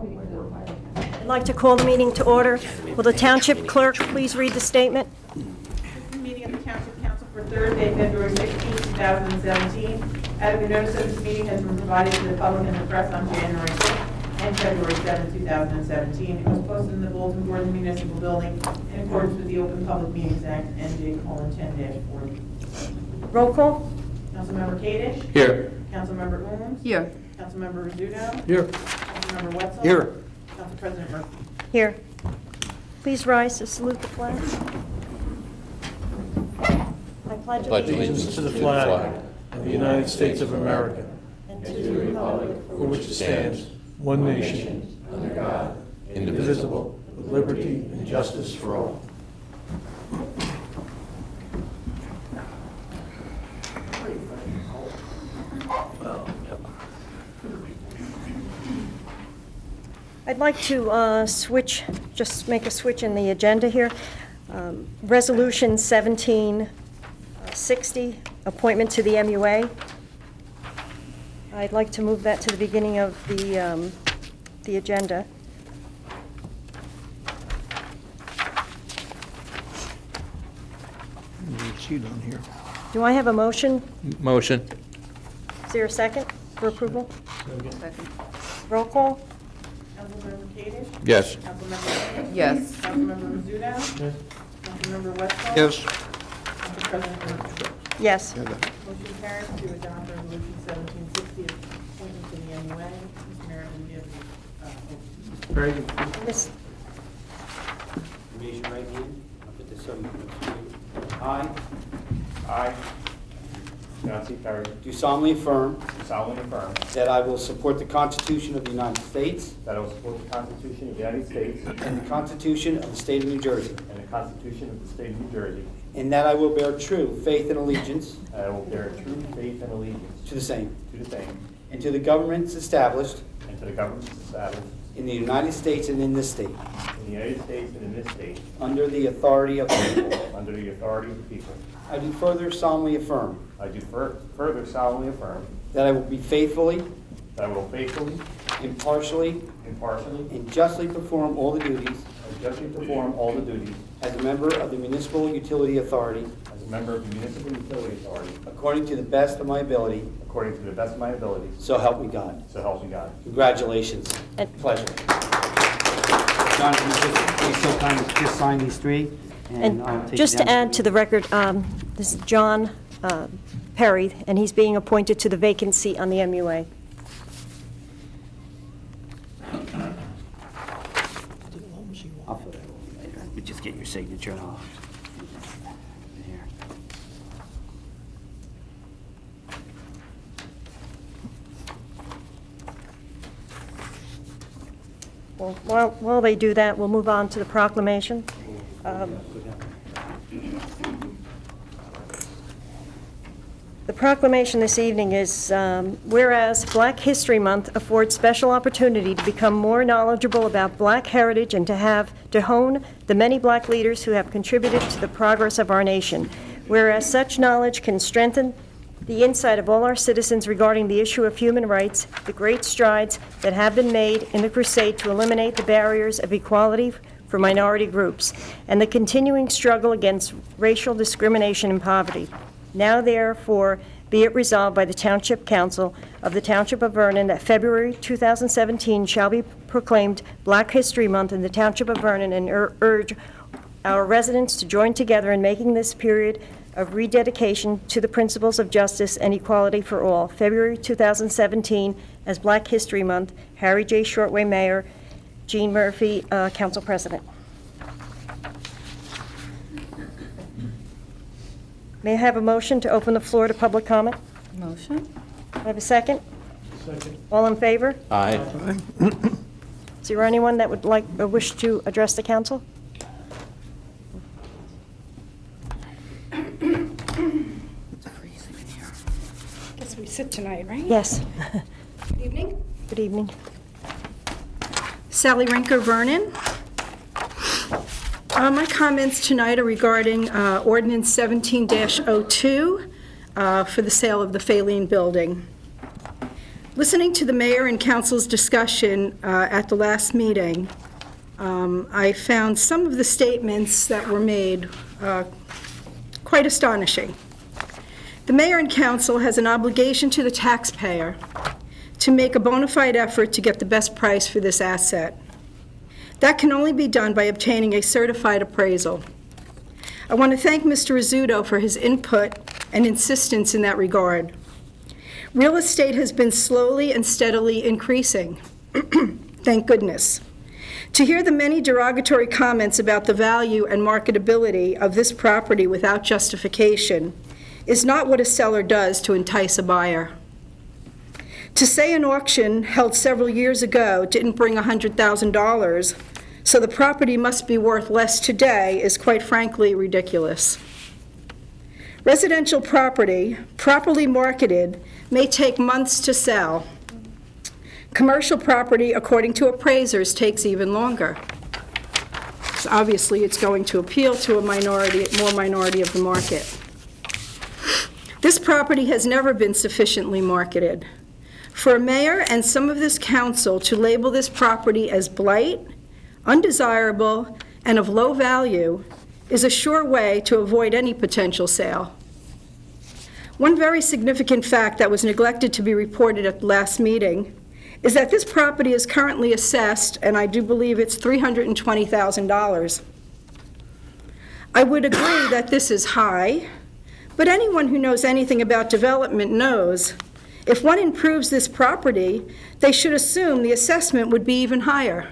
I'd like to call the meeting to order. Will the Township Clerk please read the statement? This meeting of the Township Council for Thursday, February 16, 2017. As the notice of this meeting has been provided to the public and the press on January 6th and February 7, 2017. It was posted in the bulletin board in the municipal building in accordance with the Open Public Meetings Act, NJ:10-40. Roll call. Councilmember Kadesh. Here. Councilmember Ooms. Here. Councilmember Rizzuto. Here. Councilmember Wetzel. Here. Council President Murphy. Here. Please rise to salute the flag. I pledge Pledge allegiance To the flag of the United States of America, and to the republic for which it stands, one nation, under God, indivisible, with liberty and justice for all. I'd like to just make a switch in the agenda here. Resolution 1760, appointment to the MUA. I'd like to move that to the beginning of the agenda. Sheet on here. Do I have a motion? Motion. Is there a second for approval? Second. Roll call? Councilmember Kadesh. Yes. Councilmember Ooms. Yes. Councilmember Rizzuto. Yes. Councilmember Wetzel. Yes. Council President Murphy. Yes. Motion carries to adopt resolution 1760, appointment to the MUA. Mr. Mayor, will you give the, Very good. Miss, Raise your right hand. I'll put this on the screen. I John C. Perry, do solemnly affirm do solemnly affirm that I will support the Constitution of the United States that I will support the Constitution of the United States and the Constitution of the State of New Jersey, and the Constitution of the State of New Jersey, and that I will bear true faith and allegiance and I will bear true faith and allegiance to the same, to the same, and to the governments established and to the governments established in the United States and in this state, in the United States and in this state, under the authority of the people. under the authority of the people. I do further solemnly affirm I do further solemnly affirm that I will be faithfully, that I will faithfully, impartially, impartially, and justly perform all the duties and justly perform all the duties as a member of the Municipal Utility Authority as a member of the Municipal Utility Authority according to the best of my ability, according to the best of my ability, so help me God. so help me God. Congratulations. And- Pleasure. John, can you just be so kind as to just sign these three? and I'll take just you to down. add to the record, this is John Perry, and he's being appointed to the vacant seat on the MUA. I'll fill that one later. We just get your signature and I'll. Here. Well, while they do that, we'll move on to the proclamation. The proclamation this evening is, whereas Black History Month affords special opportunity to become more knowledgeable about Black heritage and to hone the many Black leaders who have contributed to the progress of our nation. Whereas such knowledge can strengthen the insight of all our citizens regarding the issue of human rights, the great strides that have been made in the crusade to eliminate the barriers of equality for minority groups, and the continuing struggle against racial discrimination and poverty. Now therefore be it resolved by the Township Council of the Township of Vernon that February 2017 shall be proclaimed Black History Month in the Township of Vernon, and urge our residents to join together in making this period of rededication to the principles of justice and equality for all. February 2017 as Black History Month. Harry J. Shortway, Mayor. Jean Murphy, Council President. May I have a motion to open the floor to public comment? Motion? I have a second? Second. All in favor? Aye. Is there anyone that would like, or wish to address the council? It's freezing in here. Guess we sit tonight, right? Yes. Good evening. Good evening. Sally Rinker, Vernon. My comments tonight are regarding ordinance 17-02 for the sale of the Faline building. Listening to the mayor and council's discussion at the last meeting, I found some of the statements that were made quite astonishing. The mayor and council has an obligation to the taxpayer to make a bona fide effort to get the best price for this asset. That can only be done by obtaining a certified appraisal. I want to thank Mr. Rizzuto for his input and insistence in that regard. Real estate has been slowly and steadily increasing. Thank goodness. To hear the many derogatory comments about the value and marketability of this property without justification is not what a seller does to entice a buyer. To say an auction held several years ago didn't bring $100,000, so the property must be worth less today is quite frankly ridiculous. Residential property, properly marketed, may take months to sell. Commercial property, according to appraisers, takes even longer. So obviously, it's going to appeal to a more minority of the market. This property has never been sufficiently marketed. For a mayor and some of this council to label this property as blight, undesirable, and of low value is a sure way to avoid any potential sale. One very significant fact that was neglected to be reported at the last meeting is that this property is currently assessed, and I do believe it's $320,000. I would agree that this is high, but anyone who knows anything about development knows if one improves this property, they should assume the assessment would be even higher,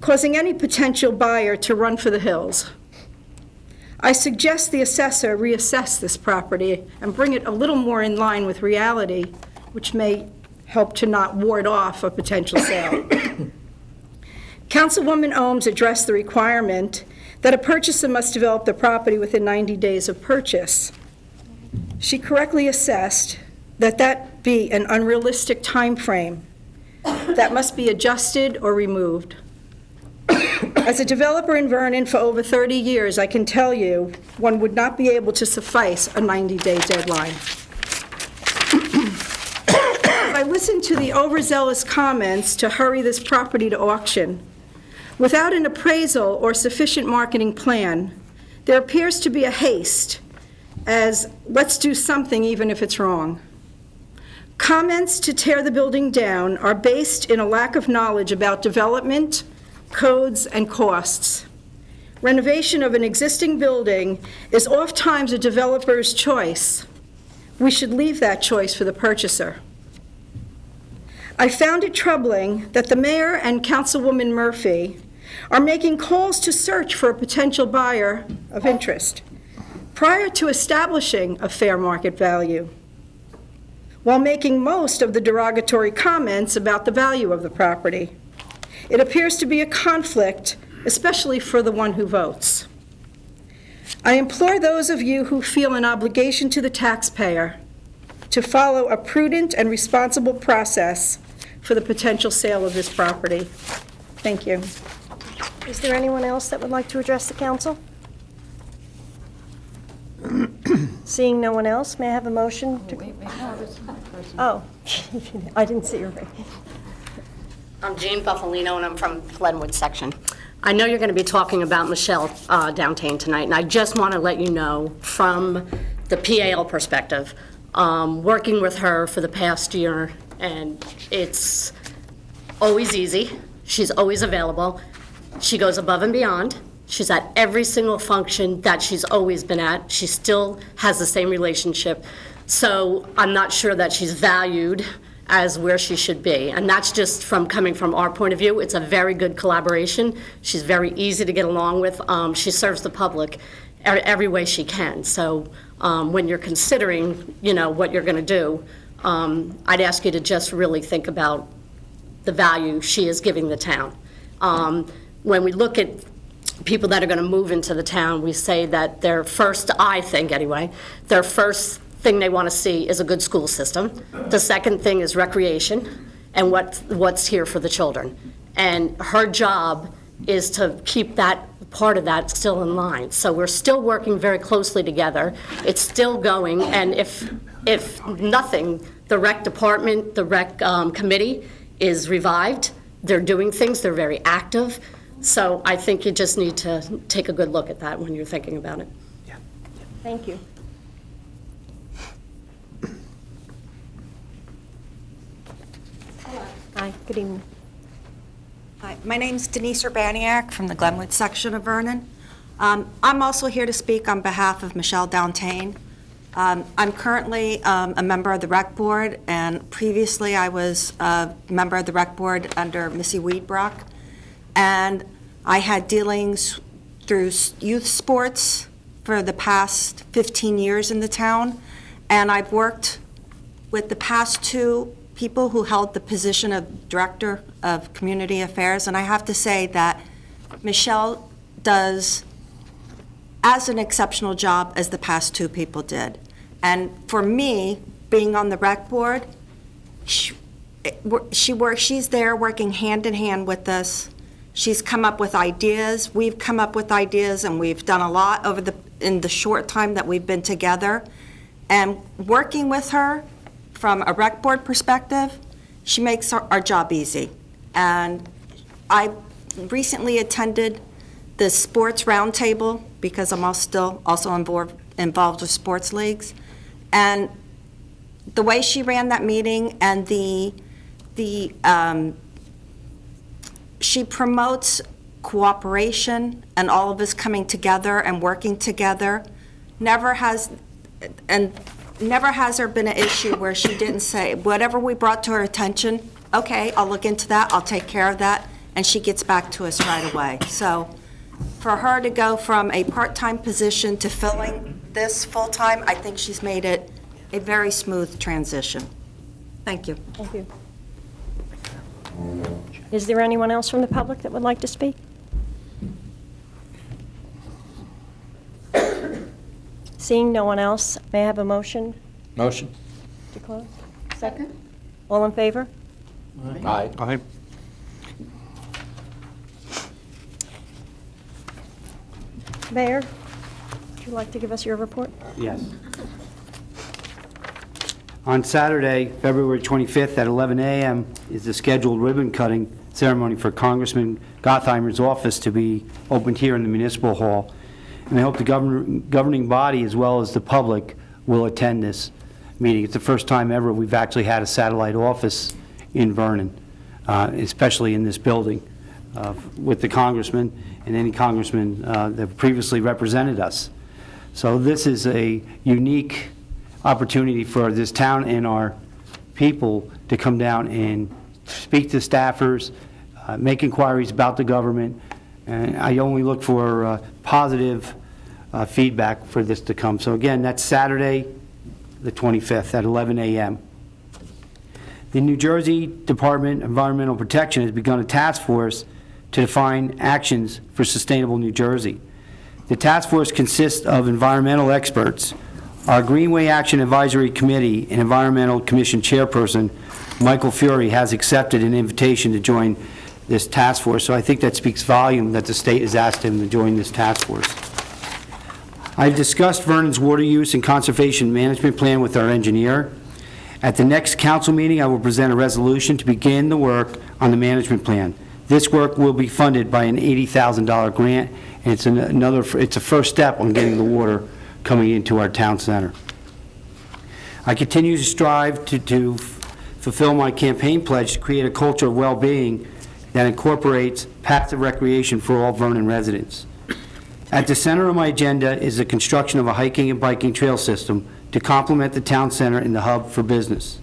causing any potential buyer to run for the hills. I suggest the assessor reassess this property and bring it a little more in line with reality, which may help to not ward off a potential sale. Councilwoman Ohms addressed the requirement that a purchaser must develop the property within 90 days of purchase. She correctly assessed that that be an unrealistic time frame that must be adjusted or removed. As a developer in Vernon for over 30 years, I can tell you one would not be able to suffice a 90-day deadline. I listened to the overzealous comments to hurry this property to auction. Without an appraisal or sufficient marketing plan, there appears to be a haste as, let's do something even if it's wrong. Comments to tear the building down are based in a lack of knowledge about development, codes, and costs. Renovation of an existing building is oftentimes a developer's choice. We should leave that choice for the purchaser. I found it troubling that the mayor and Councilwoman Murphy are making calls to search for a potential buyer of interest prior to establishing a fair market value, while making most of the derogatory comments about the value of the property. It appears to be a conflict, especially for the one who votes. I implore those of you who feel an obligation to the taxpayer to follow a prudent and responsible process for the potential sale of this property. Thank you. Is there anyone else that would like to address the council? Seeing no one else, may I have a motion to... Oh, I didn't see her. I'm Jane Buffalino, and I'm from Glenwood section. I know you're going to be talking about Michelle Downtain tonight, and I just want to let you know from the PAL perspective, working with her for the past year, and it's always easy. She's always available. She goes above and beyond. She's at every single function that she's always been at. She still has the same relationship. So I'm not sure that she's valued as where she should be. And that's just from coming from our point of view. It's a very good collaboration. She's very easy to get along with. She serves the public every way she can. So when you're considering, what you're going to do, I'd ask you to just really think about the value she is giving the town. When we look at people that are going to move into the town, we say that their first, I think anyway, their first thing they want to see is a good school system. The second thing is recreation and what's here for the children. And her job is to keep that part of that still in line. So we're still working very closely together. It's still going, and if if nothing, the rec department, the rec committee is revived. They're doing things, they're very active. So I think you just need to take a good look at that when you're thinking about it. Thank you. Hi, good evening. Hi, my name's Denise Urbaniak from the Glenwood section of Vernon. I'm also here to speak on behalf of Michelle Downtain. I'm currently a member of the Rec Board, and previously I was a member of the Rec Board under Missy Weedbrock. And I had dealings through youth sports for the past 15 years in the town, and I've worked with the past two people who held the position of Director of Community Affairs, and I have to say that Michelle does as an exceptional job as the past two people did. And for me, being on the Rec Board, she's there working hand in hand with us. She's come up with ideas, we've come up with ideas, and we've done a lot in the short time that we've been together. And working with her from a Rec Board perspective, she makes our job easy. And I recently attended the sports roundtable because I'm still also involved with sports leagues. And the way she ran that meeting and she promotes cooperation and all of us coming together and working together. Never has there been an issue where she didn't say, whatever we brought to her attention, okay, I'll look into that, I'll take care of that, and she gets back to us right away. So for her to go from a part-time position to filling this full-time, I think she's made it a very smooth transition. Thank you. Thank you. Is there anyone else from the public that would like to speak? Seeing no one else, may I have a motion Motion. to close? Second. All in favor? Aye. Aye. Mayor, would you like to give us your report? Yes. On Saturday, February 25th at 11 a.m. is the scheduled ribbon-cutting ceremony for Congressman Gottheimer's office to be opened here in the Municipal Hall. And I hope the governing body, as well as the public, will attend this meeting. It's the first time ever we've actually had a satellite office in Vernon, especially in this building, with the congressman and any congressman that previously represented us. So this is a unique opportunity for this town and our people to come down and speak to staffers, make inquiries about the government, and I only look for positive feedback for this to come. So again, that's Saturday, the 25th at 11 a.m. The New Jersey Department of Environmental Protection has begun a task force to define actions for sustainable New Jersey. The task force consists of environmental experts. Our Greenway Action Advisory Committee and Environmental Commission Chairperson, Michael Fury, has accepted an invitation to join this task force, so I think that speaks volume that the state has asked him to join this task force. I've discussed Vernon's water use and conservation management plan with our engineer. At the next council meeting, I will present a resolution to begin the work on the management plan. This work will be funded by an $80,000 grant, and it's a first step on getting the water coming into our town center. I continue to strive to fulfill my campaign pledge to create a culture of well-being that incorporates passive recreation for all Vernon residents. At the center of my agenda is the construction of a hiking and biking trail system to complement the town center and the hub for business.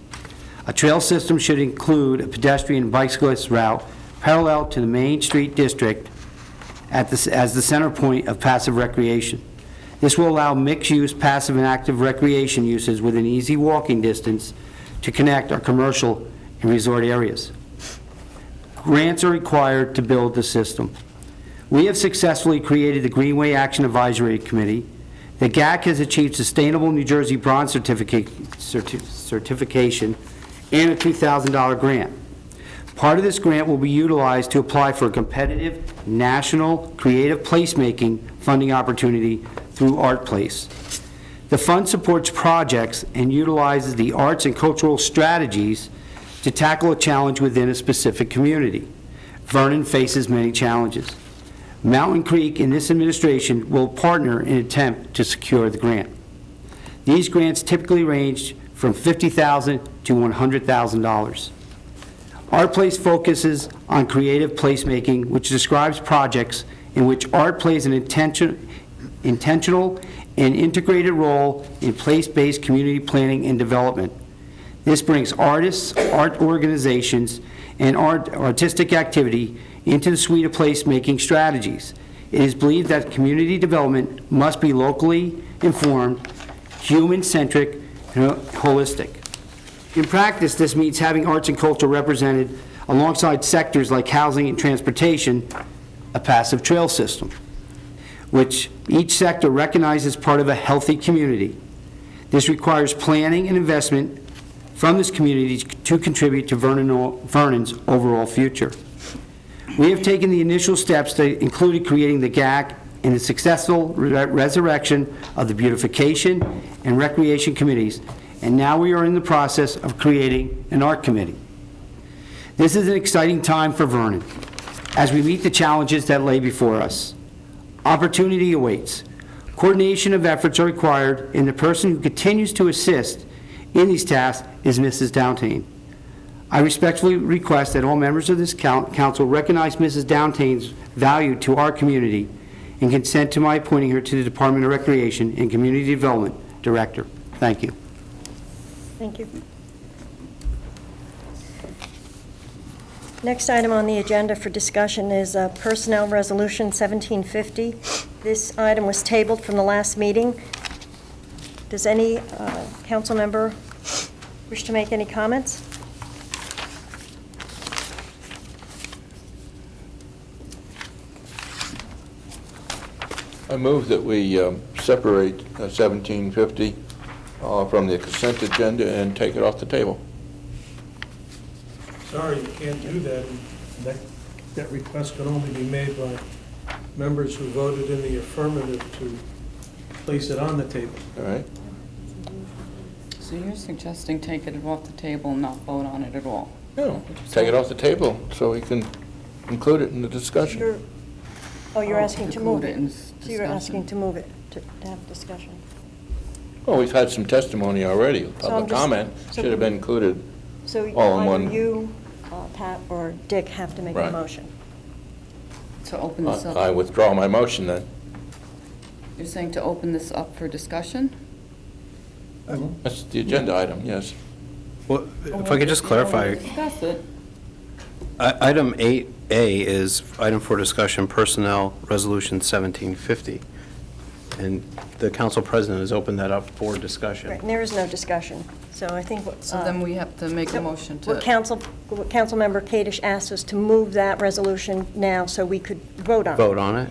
A trail system should include a pedestrian and bicyclist route parallel to the Main Street District as the center point of passive recreation. This will allow mixed-use passive and active recreation uses within easy walking distance to connect our commercial and resort areas. Grants are required to build the system. We have successfully created the Greenway Action Advisory Committee. The GAC has achieved Sustainable New Jersey Bronze certification and a $2,000 grant. Part of this grant will be utilized to apply for a competitive national creative placemaking funding opportunity through ArtPlace. The fund supports projects and utilizes the arts and cultural strategies to tackle a challenge within a specific community. Vernon faces many challenges. Mountain Creek and this administration will partner in an attempt to secure the grant. These grants typically range from $50,000 to $100,000. Art Place focuses on creative placemaking, which describes projects in which art plays an intentional and integrated role in place-based community planning and development. This brings artists, art organizations, and artistic activity into the suite of placemaking strategies. It is believed that community development must be locally informed, human-centric, and holistic. In practice, this means having arts and culture represented alongside sectors like housing and transportation, a passive trail system, which each sector recognizes part of a healthy community. This requires planning and investment from this community to contribute to Vernon's overall future. We have taken the initial steps that included creating the GAC and the successful resurrection of the beautification and recreation committees, and now we are in the process of creating an art committee. This is an exciting time for Vernon as we meet the challenges that lay before us. Opportunity awaits. Coordination of efforts are required, and the person who continues to assist in these tasks is Mrs. Downtain. I respectfully request that all members of this council recognize Mrs. Downtain's value to our community and consent to my appointing her to the Department of Recreation and Community Development Director. Thank you. Thank you. Next item on the agenda for discussion is Personnel Resolution 1750. This item was tabled from the last meeting. Does any council member wish to make any comments? I move that we separate 1750 from the consent agenda and take it off the table. Sorry, you can't do that. That request can only be made by members who voted in the affirmative to place it on the table. All right? So you're suggesting taking it off the table and not vote on it at all? No, take it off the table so we can include it in the discussion. You're asking to move include it it. in So you're asking to move it, to have discussion. Well, we've had some testimony already. So I'm Public just- comment so- should have been included. So All in either one. you, Pat, or Dick have to make a Right. motion. To open this up? I withdraw my motion then. You're saying to open this up for discussion? That's the agenda item, yes. Well, if I could just clarify, Discuss it. item 8A is item for discussion, Personnel Resolution 1750. And the council president has opened that up for discussion. Right, and there is no discussion. So I think what... So then we have to make a motion to... What Councilmember Kadish asked us to move that resolution now so we could vote on it. Vote on it?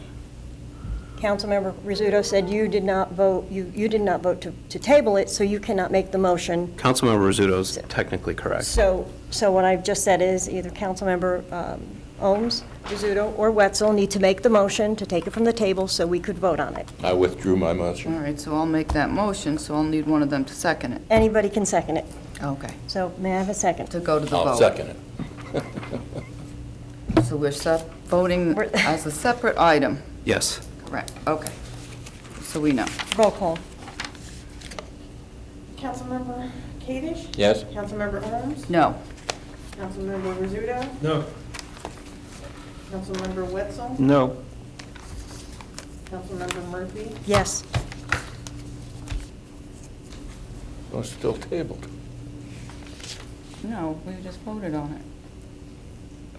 Councilmember Rizzuto said you did not vote, you did not vote to table it, so you cannot make the motion. Councilmember Rizzuto is technically correct. So what I've just said is either Councilmember Ohms, Rizzuto, or Wetzel need to make the motion to take it from the table so we could vote on it. I withdrew my motion. All right, so I'll make that motion, so I'll need one of them to second it. Anybody can second it. Okay, So may I have a second? to go to the vote. I'll second it. So we're voting We're- as a separate item. Yes. Correct, okay. So we know. Roll call. Councilmember Kadish? Yes? Councilmember Ohms? No. Councilmember Rizzuto? No. Councilmember Wetzel? No. Councilmember Murphy? Yes. Well, it's still tabled. No, we just voted on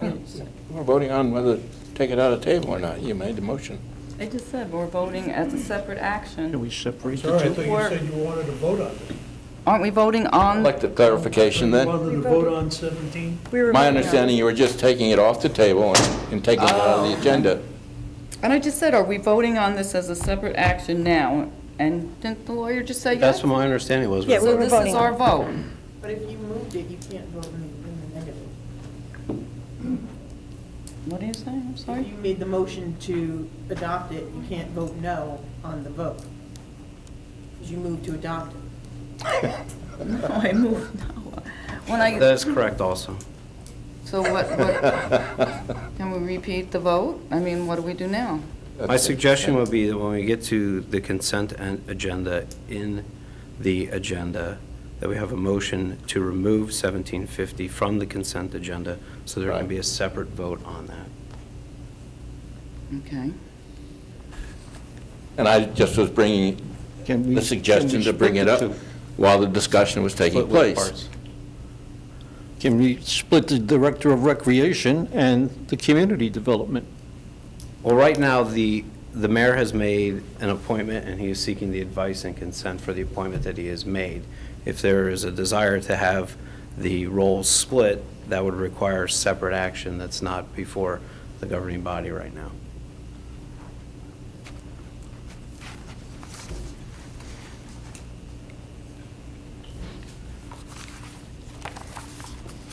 it. We're voting on whether to take it out of the table or not. You made the motion. I just said we're voting as a separate action. we separate Sorry, I thought you said you wanted to vote on it. Aren't we voting I'd on? like the clarification You then. wanted to vote on 17? We were My voting on it. understanding, you were just taking it off the table and taking it out of the agenda. And I just said, are we voting on this as a separate action now? And didn't the lawyer just say yes? That's what my understanding was. Yeah, we So were this voting is on our it. vote. But if you moved it, you can't vote in the negative. What are you saying? I'm If sorry? you made the motion to adopt it, you can't vote no on the vote. Because you moved to adopt it. No, I moved, no. When I, That is correct also. so what, can we repeat the vote? I mean, what do we do now? My suggestion would be that when we get to the consent agenda, in the agenda, that we have a motion to remove 1750 from the consent agenda, so there can Right. be a separate vote on that. Okay. And I just was bringing the suggestion to bring it up while the discussion was taking Split with place. parts. Can we split the Director of Recreation and the Community Development? Well, right now, the mayor has made an appointment, and he is seeking the advice and consent for the appointment that he has made. If there is a desire to have the roles split, that would require separate action that's not before the governing body right now.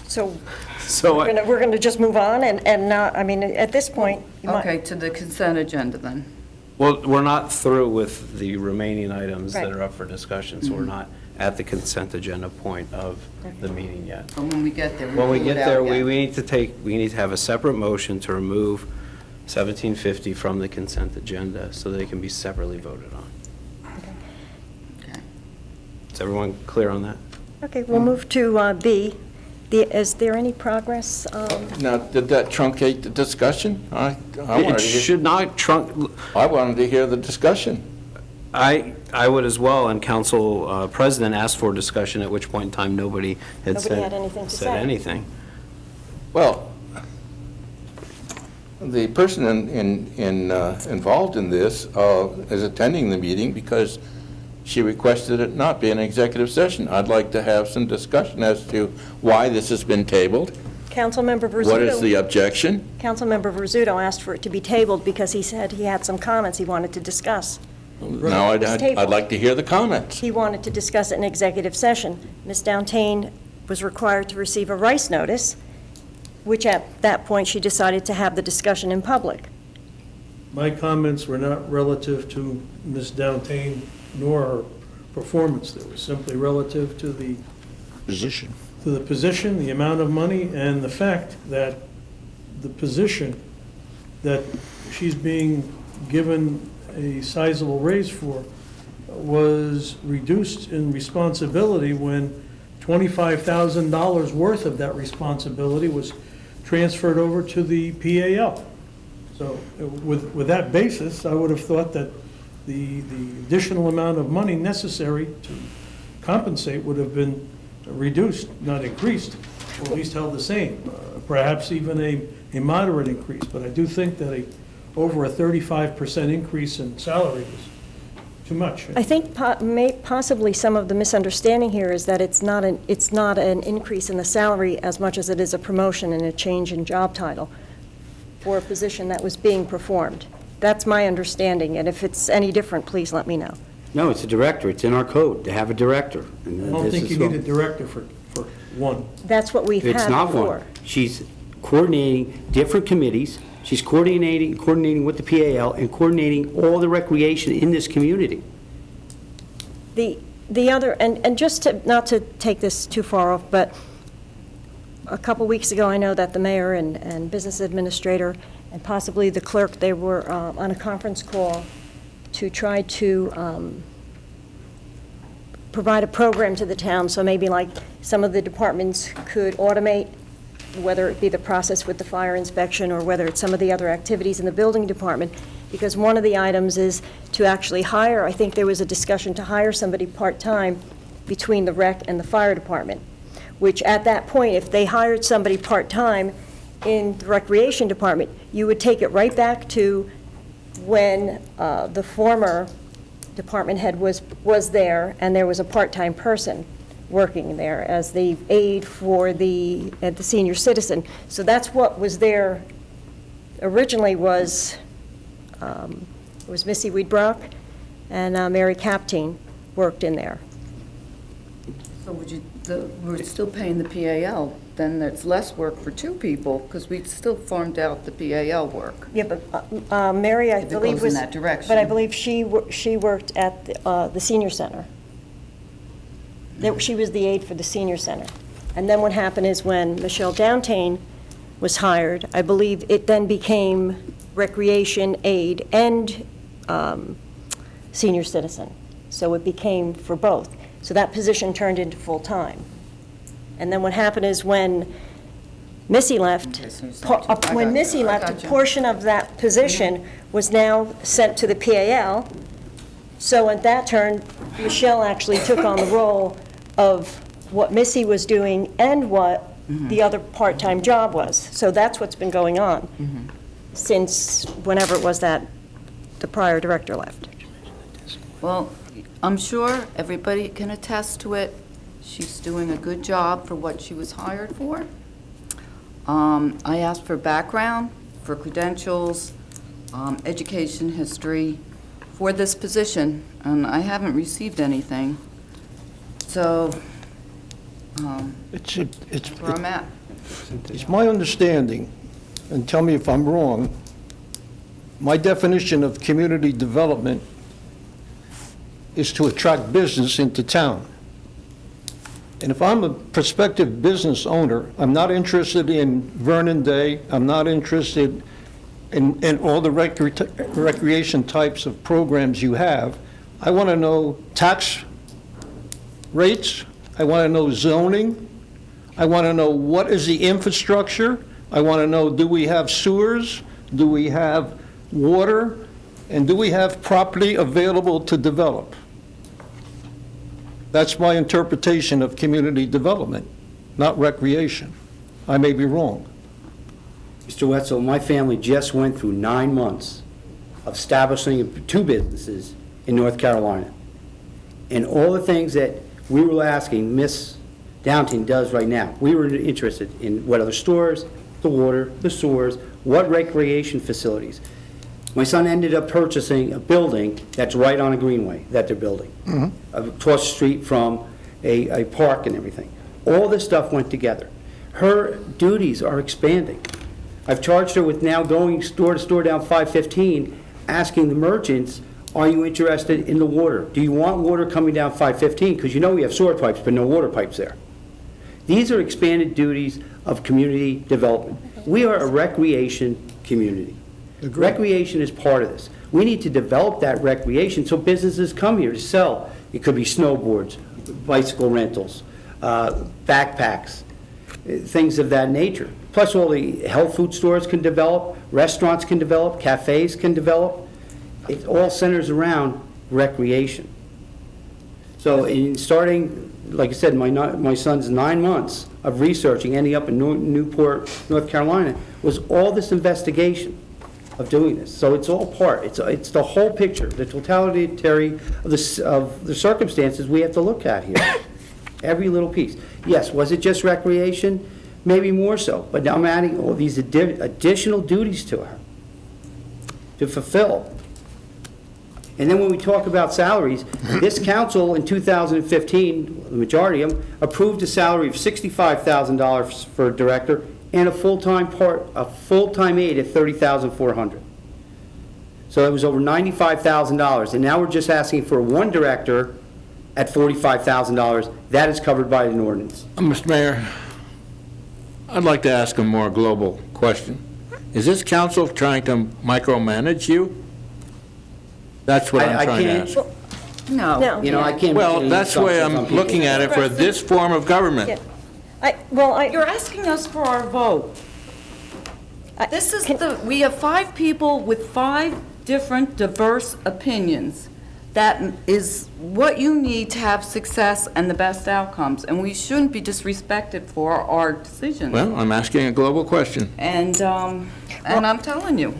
So So, we're going to just move on and not, I mean, at this point, you might... Okay, to the consent agenda then. well, we're not through with the remaining items that Right. are up for discussion, so we're not at the consent agenda point of the meeting yet. But when we get there, When we rule it get there, out we yet. we need to have a separate motion to remove 1750 from the consent agenda so that it can be separately voted on. Okay. Is everyone clear on that? Okay, we'll move to B. Is there any progress? Now, did that truncate the discussion? I It wanted to hear, should not trunk, I wanted to hear the discussion. I would as well, and Council President asked for discussion, at which point in time nobody had Nobody had anything to said say. anything. Well, the person involved in this is attending the meeting because she requested it not be an executive session. I'd like to have some discussion as to why this has been tabled. Councilmember Rizzuto... What is the objection? Councilmember Rizzuto asked for it to be tabled because he said he had some comments he wanted to discuss. Now, I'd tabled. like to hear the comments. He wanted to discuss it in executive session. Ms. Downtain was required to receive a rice notice, which at that point she decided to have the discussion in public. My comments were not relative to Ms. Downtain nor her performance. They were simply relative to the Position. position, the amount of money, and the fact that the position that she's being given a sizable raise for was reduced in responsibility when $25,000 worth of that responsibility was transferred over to the PAL. So with that basis, I would have thought that the additional amount of money necessary to compensate would have been reduced, not increased, or at least held the same, perhaps even a moderate increase. But I do think that over a 35% increase in salary is too much. I think possibly some of the misunderstanding here is that it's not an increase in the salary as much as it is a promotion and a change in job title for a position that was being performed. That's my understanding, and if it's any different, please let me know. No, it's a director. It's in our code to have a director. I don't think you need a director for one. That's what we've had It's before. not one. She's coordinating different committees. She's coordinating with the PAL and coordinating all the recreation in this community. The other, and just to, not to take this too far off, but a couple weeks ago, I know that the mayor and business administrator and possibly the clerk, they were on a conference call to try to provide a program to the town, so maybe like some of the departments could automate, whether it be the process with the fire inspection or whether it's some of the other activities in the building department, because one of the items is to actually hire, I think there was a discussion to hire somebody part-time between the rec and the fire department, which at that point, if they hired somebody part-time in the recreation department, you would take it right back to when the former department head was there and there was a part-time person working there as the aide for the senior citizen. So that's what was there originally was Missy Weed-Brock and Mary Capteen worked in there. So we're still paying the PAL then there's less work for two people, because we still farmed out the PAL work. Yeah, but Mary, I If it believe goes in was... that direction. But I believe she worked at the senior center. She was the aide for the senior center. And then what happened is when Michelle Downtain was hired, I believe it then became recreation aide and senior citizen. So it became for both. So that position turned into full-time. And then what happened is when Missy left, Okay, so you're saying- I when got Missy you, I left, a got you. portion of that position was now sent to the PAL. So at that turn, Michelle actually took on the role of what Missy was doing and what the other part-time job was. So that's what's been going on since whenever it was that the prior director left. Well, I'm sure everybody can attest to it. She's doing a good job for what she was hired for. I asked for background, for credentials, education history for this position, and I haven't received anything. So, It's that's where I'm at. It's my understanding, and tell me if I'm wrong, my definition of community development is to attract business into town. And if I'm a prospective business owner, I'm not interested in Vernon Day, I'm not interested in all the recreation types of programs you have. I want to know tax rates, I want to know zoning, I want to know what is the infrastructure, I want to know, do we have sewers, do we have water, and do we have property available to develop? That's my interpretation of community development, not recreation. I may be wrong. Mr. Wetzel, my family just went through 9 months of establishing 2 businesses in North Carolina. And all the things that we were asking Miss Downton does right now, we were interested in what other stores, the water, the sewers, what recreation facilities. My son ended up purchasing a building that's right on a greenway that they're building, across the street from a park and everything. All this stuff went together. Her duties are expanding. I've charged her with now going store to store down 515, asking the merchants, are you interested in the water? Do you want water coming down 515? Because you know we have sewer pipes, but no water pipes there. These are expanded duties of community development. We are a recreation community. Recreation is part of this. We need to develop that recreation so businesses come here to sell. It could be snowboards, bicycle rentals, backpacks, things of that nature. Plus all the health food stores can develop, restaurants can develop, cafes can develop. It all centers around recreation. So in starting, like I said, my son's 9 months of researching, ending up in Newport, North Carolina, was all this investigation of doing this. So it's all part, it's the whole picture, the totality of the circumstances we have to look at here. Every little piece. Yes, was it just recreation? Maybe more so, but now I'm adding all these additional duties to her to fulfill. And then when we talk about salaries, this council in 2015, the majority of them, approved a salary of $65,000 for a director and a full-time aide at $30,400. So it was over $95,000, and now we're just asking for one director at $45,000. That is covered by an ordinance. Mr. Mayor, I'd like to ask a more global question. Is this council trying to micromanage you? That's what I'm trying to ask. No. You know, I can't. Well, make any that's the way I'm assumptions on looking at it for this form of government. Yeah. You're asking us for our vote. This is we have 5 people with 5 different diverse opinions. That is what you need to have success and the best outcomes, and we shouldn't be disrespected for our decisions. Well, I'm asking a global question. And I'm telling you,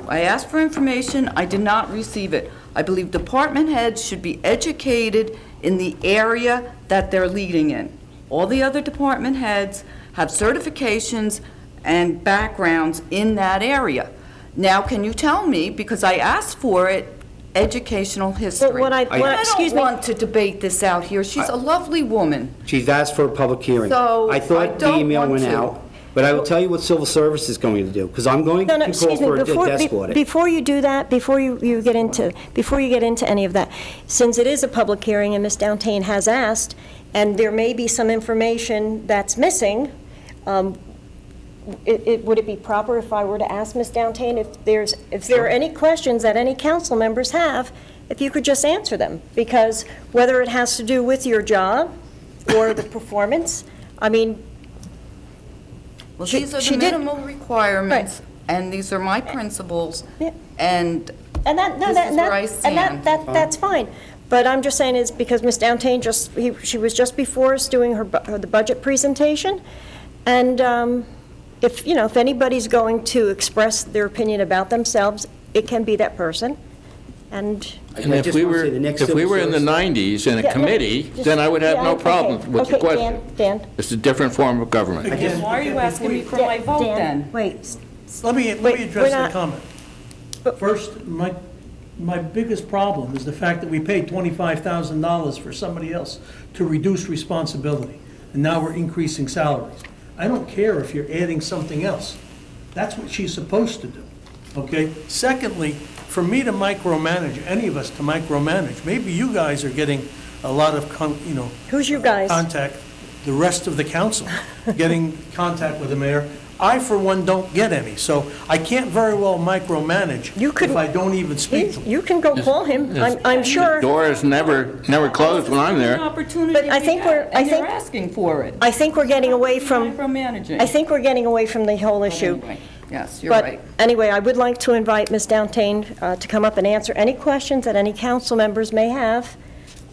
I asked for information, I did not receive it. I believe department heads should be educated in the area that they're leading in. All the other department heads have certifications and backgrounds in that area. Now, can you tell me, because I asked for it educational history. what I- And I excuse don't me. want to debate this out here. She's a lovely woman. She's asked for a public hearing. So, I I thought the don't email want went to. out, but I will tell you what civil service is going to do, because I'm going No, to no, call excuse me, for a desk audit. before you do that, before you get into any of that, since it is a public hearing and Ms. Downtain has asked, and there may be some information that's missing, would it be proper if I were to ask Ms. Downtain if there are any questions that any council members have, if you could just answer them? Because whether it has to do with your job or the performance, I mean, Well, She- these are she the did- minimal requirements, and these are my principles, Yeah. and And that, no, This that, is where I and stand. that's fine. But I'm just saying is because Ms. Downtain she was just before us doing the budget presentation. And if anybody's going to express their opinion about themselves, it can be that person. And, And I if just we wanna were, say the next if we civil were in the service- 90s in a Yeah, no, committee, just- then I would have yeah, no okay, problem with the okay, question. Dan, It's a different form of government. Again, why are you asking me for my vote Dan, then? wait. Let me Wait, address we're that not- comment. First, my biggest problem is the fact that we paid $25,000 for somebody else to reduce responsibility, and now we're increasing salaries. I don't care if you're adding something else. That's what she's supposed to do, okay? Secondly, for me to micromanage, any of us to micromanage, maybe you guys are getting a lot of, Who's you guys? contact, the rest of the council, getting contact with the mayor. I, for one, don't get any, so I can't very well micromanage You couldn't- if I don't even speak to him. You can go call him, I'm sure. Door is never closed when I'm An there. opportunity But I we think have, we're- I and they're think- asking for it. I think we're getting away from, Micromanaging. I think we're getting away from the whole issue. Anyway, yes, you're But right. anyway, I would like to invite Ms. Downtain to come up and answer any questions that any council members may have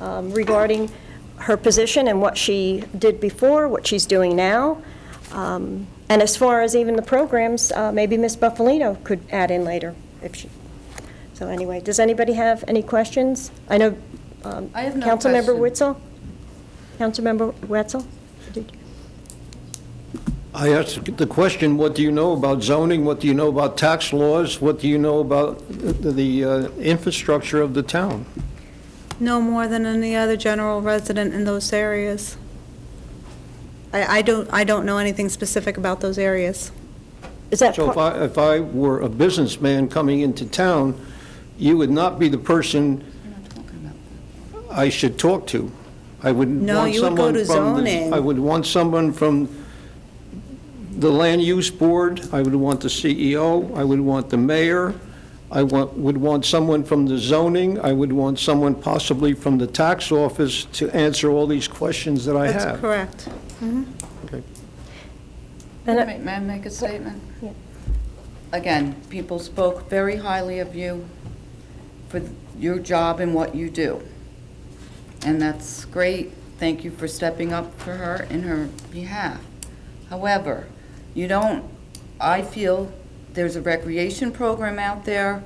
regarding her position and what she did before, what she's doing now. And as far as even the programs, maybe Ms. Buffalino could add in later if she, so anyway, does anybody have any questions? I know I have no Councilmember question. Witzel? Councilmember Wetzel? Did- I asked the question, what do you know about zoning? What do you know about tax laws? What do you know about the infrastructure of the town? No more than any other general resident in those areas. I don't know anything specific about those areas. Is that, So part- if I were a businessman coming into town, you would not be the person I should talk to. I would No, want you would go someone to from the- zoning. I would want someone from the land use board, I would want the CEO, I would want the mayor, would want someone from the zoning, I would want someone possibly from the tax office to answer all these questions that I have. That's correct. Okay. May I make a statement? Yeah. Again, people spoke very highly of you for your job and what you do. And that's great. Thank you for stepping up for her in her behalf. However, I feel there's a recreation program out there.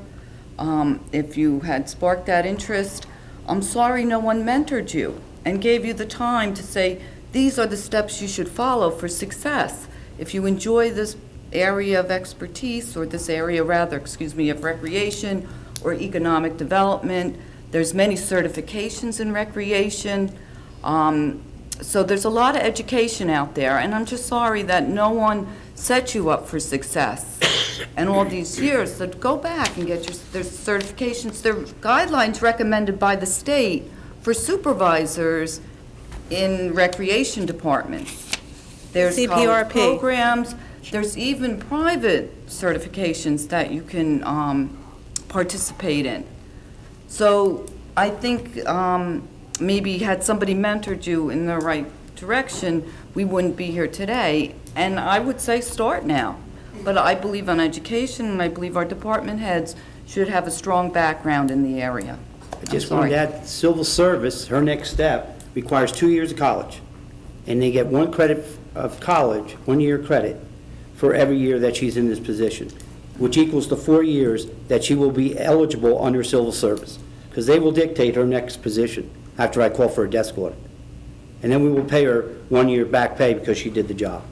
If you had sparked that interest, I'm sorry no one mentored you and gave you the time to say, these are the steps you should follow for success. If you enjoy this area of expertise, or this area rather, of recreation or economic development, there's many certifications in recreation. So there's a lot of education out there, and I'm just sorry that no one set you up for success. And all these years, so go back and get there's certifications, there are guidelines recommended by the state for supervisors in recreation departments. There's college CPRP. programs, there's even private certifications that you can participate in. So I think maybe had somebody mentored you in the right direction, we wouldn't be here today. And I would say start now. But I believe in education, and I believe our department heads should have a strong background in the area. I just wanted to add, civil service, her next step requires 2 years of college. And they get 1 credit of college, 1 year credit, for every year that she's in this position, which equals the 4 years that she will be eligible under civil service. Because they will dictate her next position after I call for a desk audit. And then we will pay her 1 year back pay because she did the job.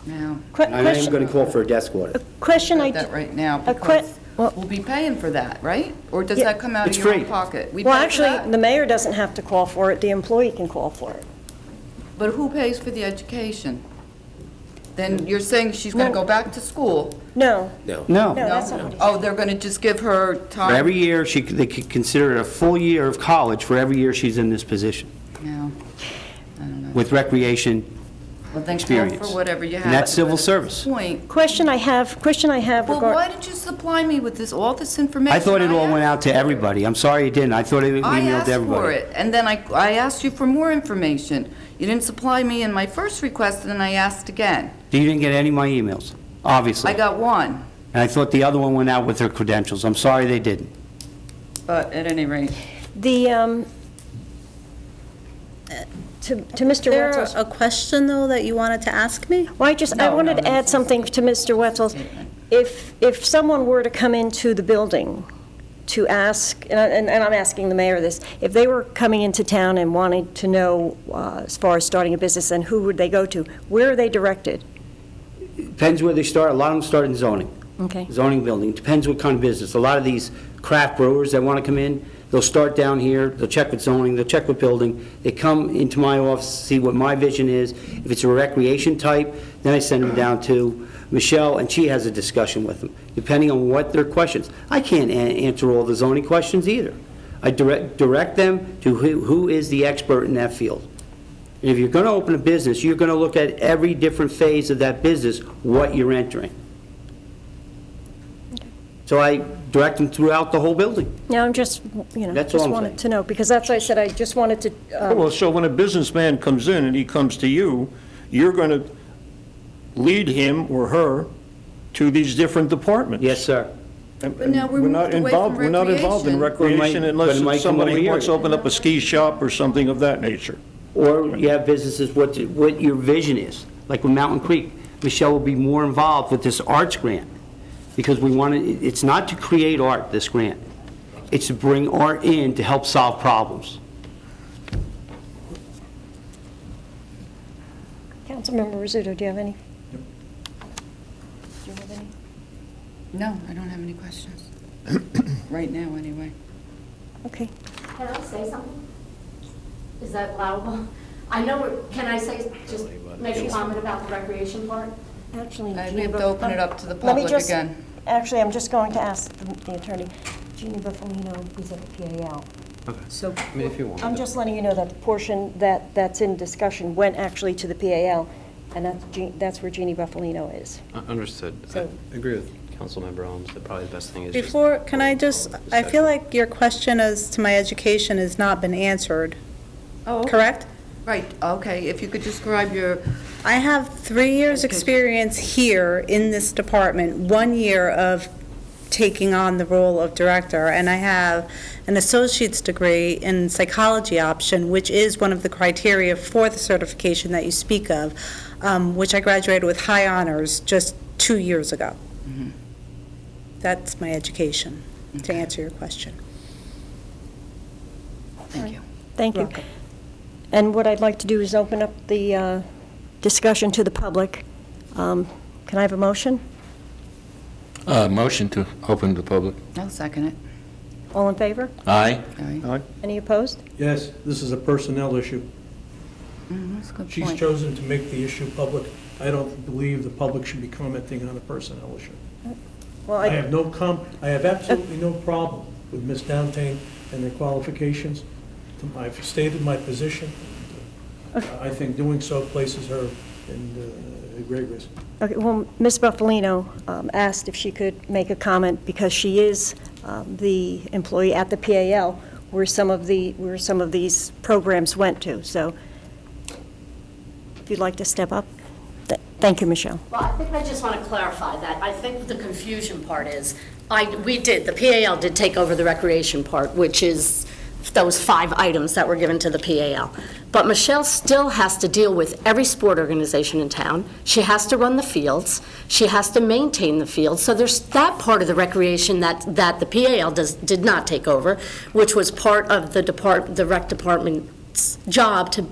Now, And I am going to call for a desk audit. question I, that right now, a because Well- will be paying for that, right? Or does that come out of It's your own free. pocket? We Well, pay for actually, that? the mayor doesn't have to call for it, the employee can call for it. But who pays for the education? Then you're saying she's going to No. go back to school? No, No. no, that's not what he Oh, they're going to just give her For time? every year, they could consider it a full year of college for every year she's in this position, No. I don't know. with recreation. Well, then call experience. for whatever you have. And that's civil But at service. this point, Question I have well, why did you supply me with all this information? I thought it all went out to everybody. I'm sorry it didn't. I thought it I emailed asked to everybody. for it, and then I asked you for more information. You didn't supply me in my first request, and then I asked again. You didn't get any of my emails, obviously. I got one, And I thought the other one went out with her credentials. I'm sorry they didn't. but at any rate. The, to Mr. Is there Wetzel's, a question, though, that you wanted to ask me? well, I wanted to add something to Mr. Wetzel's. If someone were to come into the building to ask, and I'm asking the mayor this, if they were coming into town and wanted to know, as far as starting a business, and who would they go to? Where are they directed? Depends where they start. A lot of them start in zoning. Okay. Zoning building. Depends what kind of business. A lot of these craft brewers that want to come in, they'll start down here, they'll check with zoning, they'll check with building. They come into my office, see what my vision is. If it's a recreation type, then I send them down to Michelle, and she has a discussion with them, depending on what their questions. I can't answer all the zoning questions either. I direct them to who is the expert in that field. And if you're going to open a business, you're going to look at every different phase of that business, what you're entering. So I direct them throughout the whole building. Now, I'm just, That's all just I'm wanted saying. to know, because that's why I said I just wanted to, Well, so when a businessman comes in and he comes to you, you're going to lead him or her to these different departments. Yes, sir. And- But now we're and not moved away from involved. We're not involved in recreation. recreation But it unless might it's come over somebody here. wants to open up a ski shop or something of that nature. Or you have businesses, what your vision is. Like with Mountain Creek, Michelle will be more involved with this arts grant, because we want to, it's not to create art, this grant. It's to bring art in to help solve problems. Councilmember Rizzuto, do you have any? Do you have any? No, I don't have any questions. Right now, anyway. Okay. Can I say something? Is that allowable? I know, can I say, just make a comment about the recreation part? Actually, We Jeannie have to Buff- open it up to the let me public just- again. Actually, I'm just going to ask the attorney, Jeannie Buffalino, is at the PAL. So I mean, if you want. I'm just letting you know that the portion that's in discussion went actually to the PAL, and that's where Jeannie Buffalino is. Understood. So- I agree with Councilmember Holmes that probably the best thing is just... Before, can I just, I feel like your question as to my education has not been answered, Oh, okay. correct? Right, okay, if you could describe your, I have 3 years' Okay. experience here in this department, 1 year of taking on the role of director, and I have an associate's degree in psychology option, which is one of the criteria for the certification that you speak of, which I graduated with high honors just 2 years ago. That's my education, to answer your question. thank you. Thank you. Welcome. And what I'd like to do is open up the discussion to the public. Can I have a motion? Motion to open to the public. I'll second it. All in favor? Aye. Aye. Any opposed? Yes, this is a personnel issue. That's a good She's point. chosen to make the issue public. I don't believe the public should be commenting on a personnel issue. Well, I have absolutely no problem with Ms. Downtain and her qualifications. I've stated my position. I think doing so places her in a great risk. Okay, well, Ms. Buffalino asked if she could make a comment, because she is the employee at the PAL where some of these programs went to. So if you'd like to step up. Thank you, Michelle. Well, I think I just want to clarify that. I think the confusion part is, the PAL did take over the recreation part, which is those 5 items that were given to the PAL. But Michelle still has to deal with every sport organization in town. She has to run the fields. She has to maintain the fields. So there's that part of the recreation that the PAL did not take over, which was part of the rec department's job to,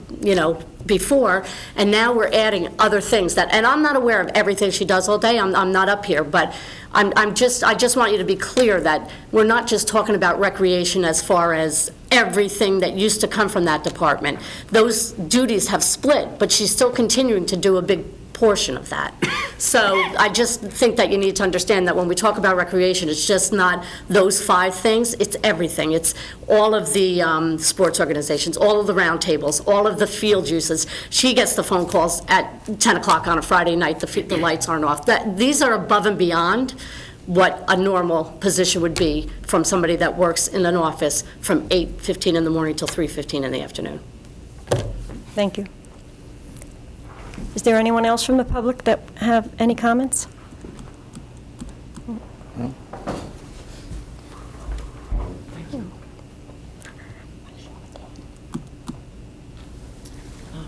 before, and now we're adding other things and I'm not aware of everything she does all day. I'm not up here, but I just want you to be clear that we're not just talking about recreation as far as everything that used to come from that department. Those duties have split, but she's still continuing to do a big portion of that. So I just think that you need to understand that when we talk about recreation, it's just not those 5 things, it's everything. It's all of the sports organizations, all of the roundtables, all of the field uses. She gets the phone calls at 10 o'clock on a Friday night, the lights aren't off. These are above and beyond what a normal position would be from somebody that works in an office from 8:15 in the morning till 3:15 in the afternoon. Thank you. Is there anyone else from the public that have any comments?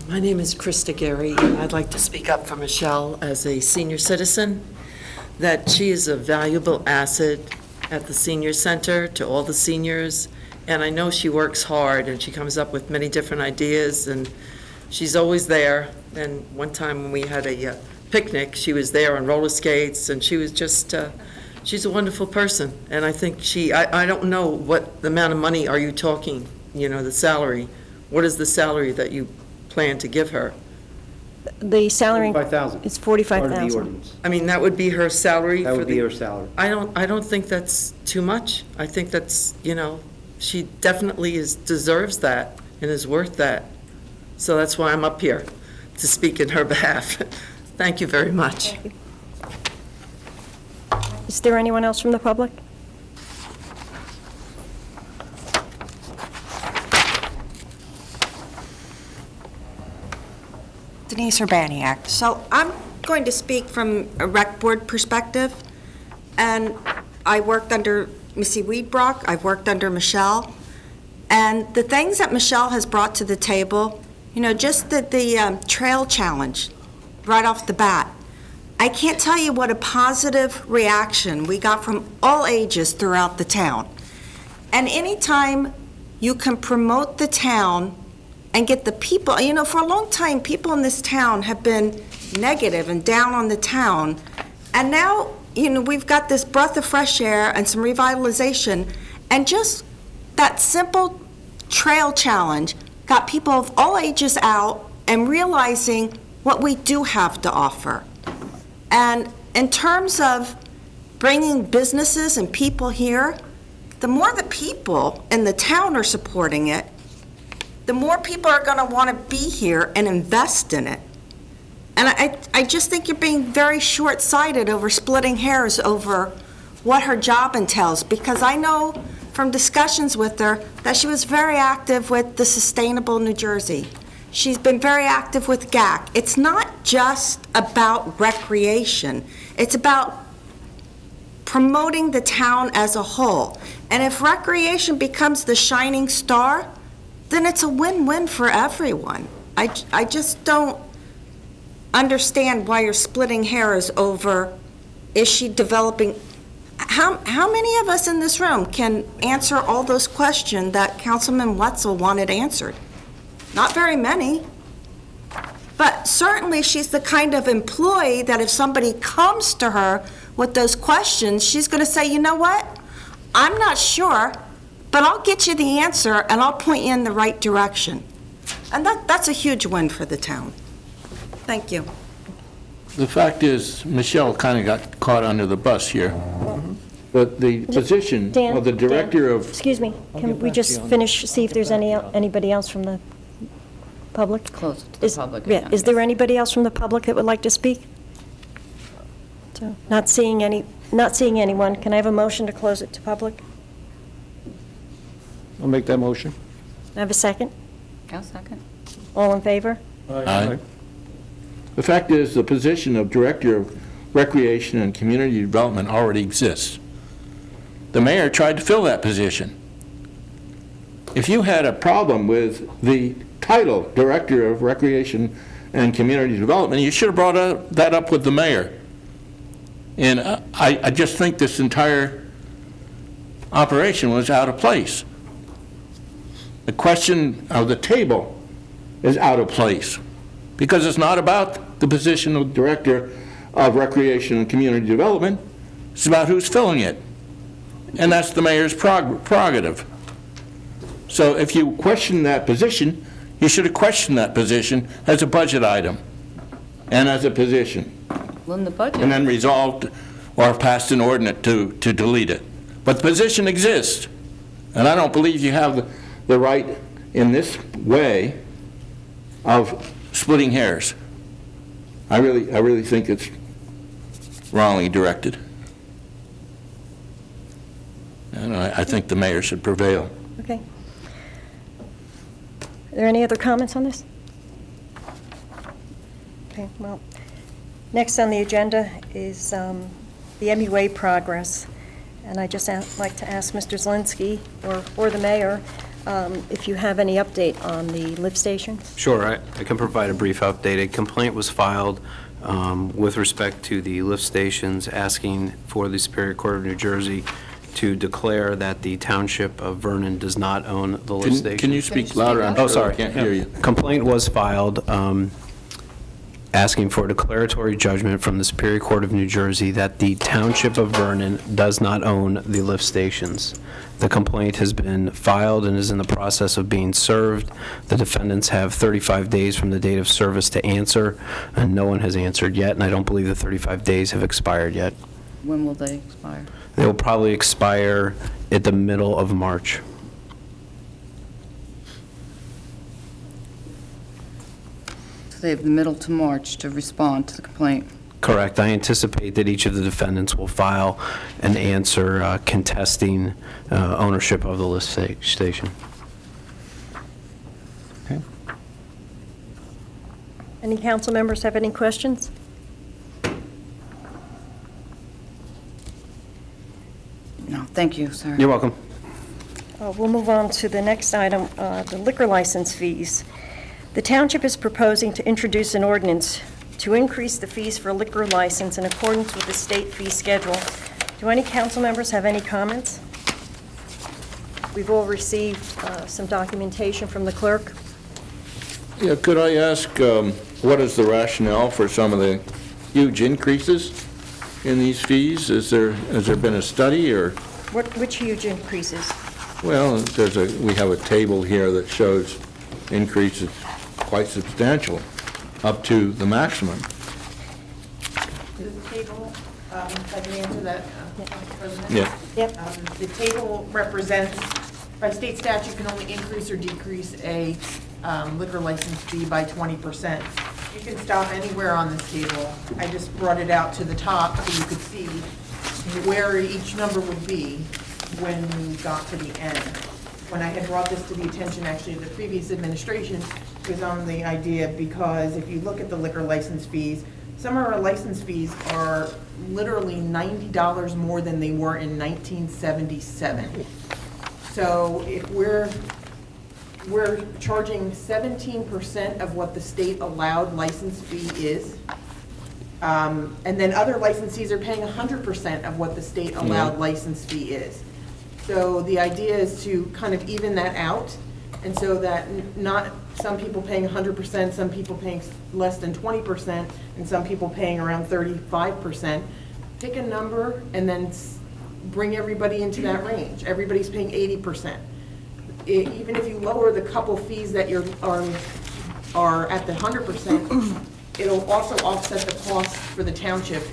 My name is Krista Gary, and I'd like to speak up for Michelle as a senior citizen, that she is a valuable asset at the senior center to all the seniors, and I know she works hard, and she comes up with many different ideas, and she's always there. And one time when we had a picnic, she was there on roller skates, and she was just, she's a wonderful person. And I think I don't know what the amount of money are you talking, the salary. What is the salary that you plan to give her? The salary... $45,000. It's Part of the $45,000. ordinance. I mean, that would be her salary? That would be her salary. I don't think that's too much. I think that's, she definitely deserves that and is worth that. So that's why I'm up here, to speak in her behalf. Thank you very much. Thank you. Is there anyone else from the public? Denise Urbaniak. So I'm going to speak from a rec board perspective, and I worked under Missy Weedbrock, I've worked under Michelle, and the things that Michelle has brought to the table, just the trail challenge right off the bat. I can't tell you what a positive reaction we got from all ages throughout the town. And anytime you can promote the town and get the people, for a long time, people in this town have been negative and down on the town. And now, we've got this breath of fresh air and some revitalization. And just that simple trail challenge got people of all ages out and realizing what we do have to offer. And in terms of bringing businesses and people here, the more the people in the town are supporting it, the more people are going to want to be here and invest in it. And I just think you're being very short-sighted over splitting hairs over what her job entails, because I know from discussions with her that she was very active with the Sustainable New Jersey. She's been very active with GAC. It's not just about recreation. It's about promoting the town as a whole. And if recreation becomes the shining star, then it's a win-win for everyone. I just don't understand why you're splitting hairs over, is she developing, how many of us in this room can answer all those questions that Councilman Wetzel wanted answered? Not very many. But certainly she's the kind of employee that if somebody comes to her with those questions, she's going to say, you know what? I'm not sure, but I'll get you the answer and I'll point you in the right direction. And that's a huge win for the town. Thank you. The fact is, Michelle kind of got caught under the bus here. But the position of the director of... Excuse me, can we just finish, see if there's anybody else from the public? Close it to the public Yeah, again. is there anybody else from the public that would like to speak? So, not seeing anyone, can I have a motion to close it to public? I'll make that motion. I have a second? I'll second. All in favor? Aye. The fact is, the position of Director of Recreation and Community Development already exists. The mayor tried to fill that position. If you had a problem with the title, Director of Recreation and Community Development, you should have brought that up with the mayor. And I just think this entire operation was out of place. The question of the table is out of place, because it's not about the position of Director of Recreation and Community Development. It's about who's filling it. And that's the mayor's prerogative. So if you question that position, you should have questioned that position as a budget item and as a position, Well, in the budget. and then resolved or passed an ordinance to delete it. But the position exists, and I don't believe you have the right in this way of splitting hairs. I really think it's wrongly directed. And I think the mayor should prevail. Okay. Are there any other comments on this? Okay, well, next on the agenda is the MUA progress. And I just like to ask Mr. Zelinski or the mayor if you have any update on the lift stations? Sure, I can provide a brief update. A complaint was filed with respect to the lift stations, asking for the Superior Court of New Jersey to declare that the Township of Vernon does not own the lift stations. Can you speak louder? I'm Oh, sure sorry. I can't hear you. Complaint was filed asking for a declaratory judgment from the Superior Court of New Jersey that the Township of Vernon does not own the lift stations. The complaint has been filed and is in the process of being served. The defendants have 35 days from the date of service to answer, and no one has answered yet, and I don't believe the 35 days have expired yet. When will they expire? They will probably expire at the middle of March. So they have the middle to March to respond to the complaint. Correct. I anticipate that each of the defendants will file an answer contesting ownership of the lift station. Any council members have any questions? No, thank you, sir. You're welcome. We'll move on to the next item, the liquor license fees. The township is proposing to introduce an ordinance to increase the fees for a liquor license in accordance with the state fee schedule. Do any council members have any comments? We've all received some documentation from the clerk. Yeah, could I ask, what is the rationale for some of the huge increases in these fees? Has there been a study, or? Which huge increases? Well, we have a table here that shows increases quite substantial, up to the maximum. The table, if I can answer that, Council President? Yeah. Yep. The table represents, by state statute, can only increase or decrease a liquor license fee by 20%. You can stop anywhere on this table. I just brought it out to the top so you could see where each number would be when you got to the end. When I had brought this to the attention, actually, of the previous administration, it was on the idea because if you look at the liquor license fees, some of our license fees are literally $90 more than they were in 1977. So if we're charging 17% of what the state allowed license fee is, and then other licensees are paying 100% of what the state allowed license fee is. So the idea is to kind of even that out, and so that not some people paying 100%, some people paying less than 20%, and some people paying around 35%. Pick a number and then bring everybody into that range. Everybody's paying 80%. Even if you lower the couple fees that are at the 100%, it'll also offset the cost for the township.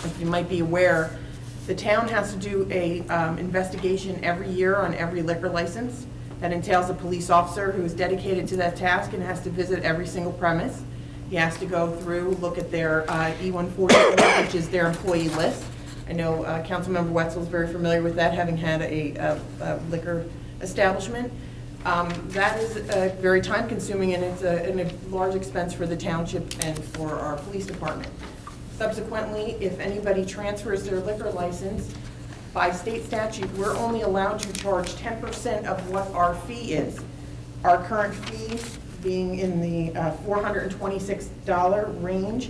If you might be aware, the town has to do a investigation every year on every liquor license. That entails a police officer who is dedicated to that task and has to visit every single premise. He has to go through, look at their E-140, which is their employee list. I know Councilmember Wetzel is very familiar with that, having had a liquor establishment. That is very time-consuming, and it's a large expense for the township and for our police department. Subsequently, if anybody transfers their liquor license, by state statute, we're only allowed to charge 10% of what our fee is. Our current fee being in the $426 range,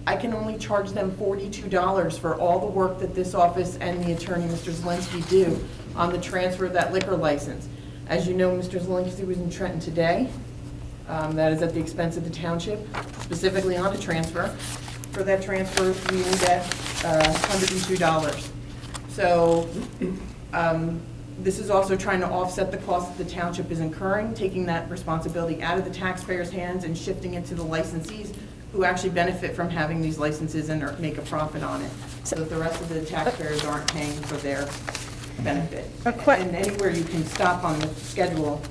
I can only charge them $42 for all the work that this office and the attorney, Mr. Zelinski, do on the transfer of that liquor license. As you know, Mr. Zelinski was in Trenton today. That is at the expense of the township, specifically on a transfer. for that transfer, we will get $102. So this is also trying to offset the cost that the township is incurring, taking that responsibility out of the taxpayers' hands and shifting it to the licensees who actually benefit from having these licenses and make a profit on it, so that the rest of the taxpayers aren't paying for their benefit. And anywhere you can stop on the schedule,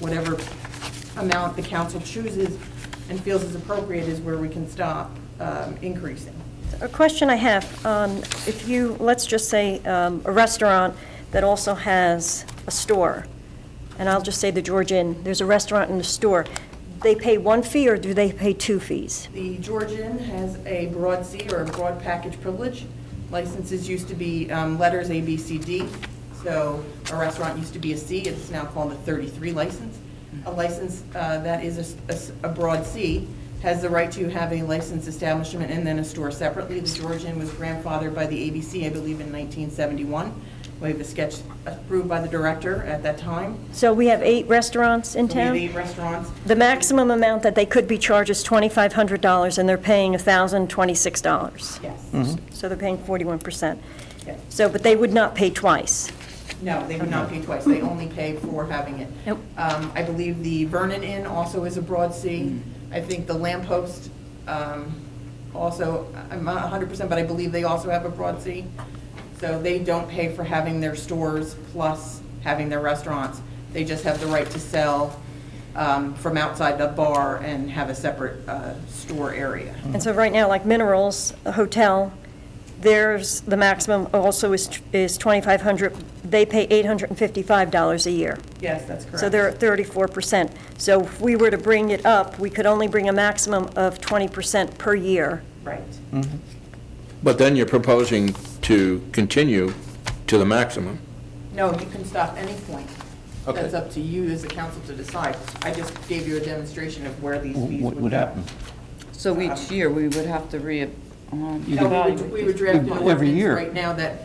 whatever amount the council chooses and feels is appropriate is where we can stop increasing. A question I have, if you, let's just say, a restaurant that also has a store, and I'll just say the George Inn, there's a restaurant and a store, they pay one fee or do they pay two fees? The George Inn has a broad C, or a broad package privilege. Licenses used to be letters A, B, C, D. So a restaurant used to be a C, it's now called a 33 license. A license that is a broad C has the right to have a licensed establishment and then a store separately. The George Inn was grandfathered by the ABC, I believe, in 1971. We have a sketch approved by the director at that time. So we have 8 restaurants in town? We have 8 restaurants. The maximum amount that they could be charged is $2,500, and they're paying $1,026. Yes. So they're paying 41%. Yes. So, but they would not pay twice. No, they would not pay twice. They only pay for having it. Nope. I believe the Vernon Inn also is a broad C. I think the Lamppost also, I'm not 100%, but I believe they also have a broad C. So they don't pay for having their stores plus having their restaurants. They just have the right to sell from outside the bar and have a separate store area. And so right now, like Minerals, a hotel, there's, the maximum also is $2,500. They pay $855 a year. Yes, that's correct. So they're at 34%. So if we were to bring it up, we could only bring a maximum of 20% per year. Right. But then you're proposing to continue to the maximum. No, you can stop any point. Okay. That's up to you as a council to decide. I just gave you a demonstration of where these fees would go. happen? So each year, we would have to No, we would draft an Every ordinance year. right now that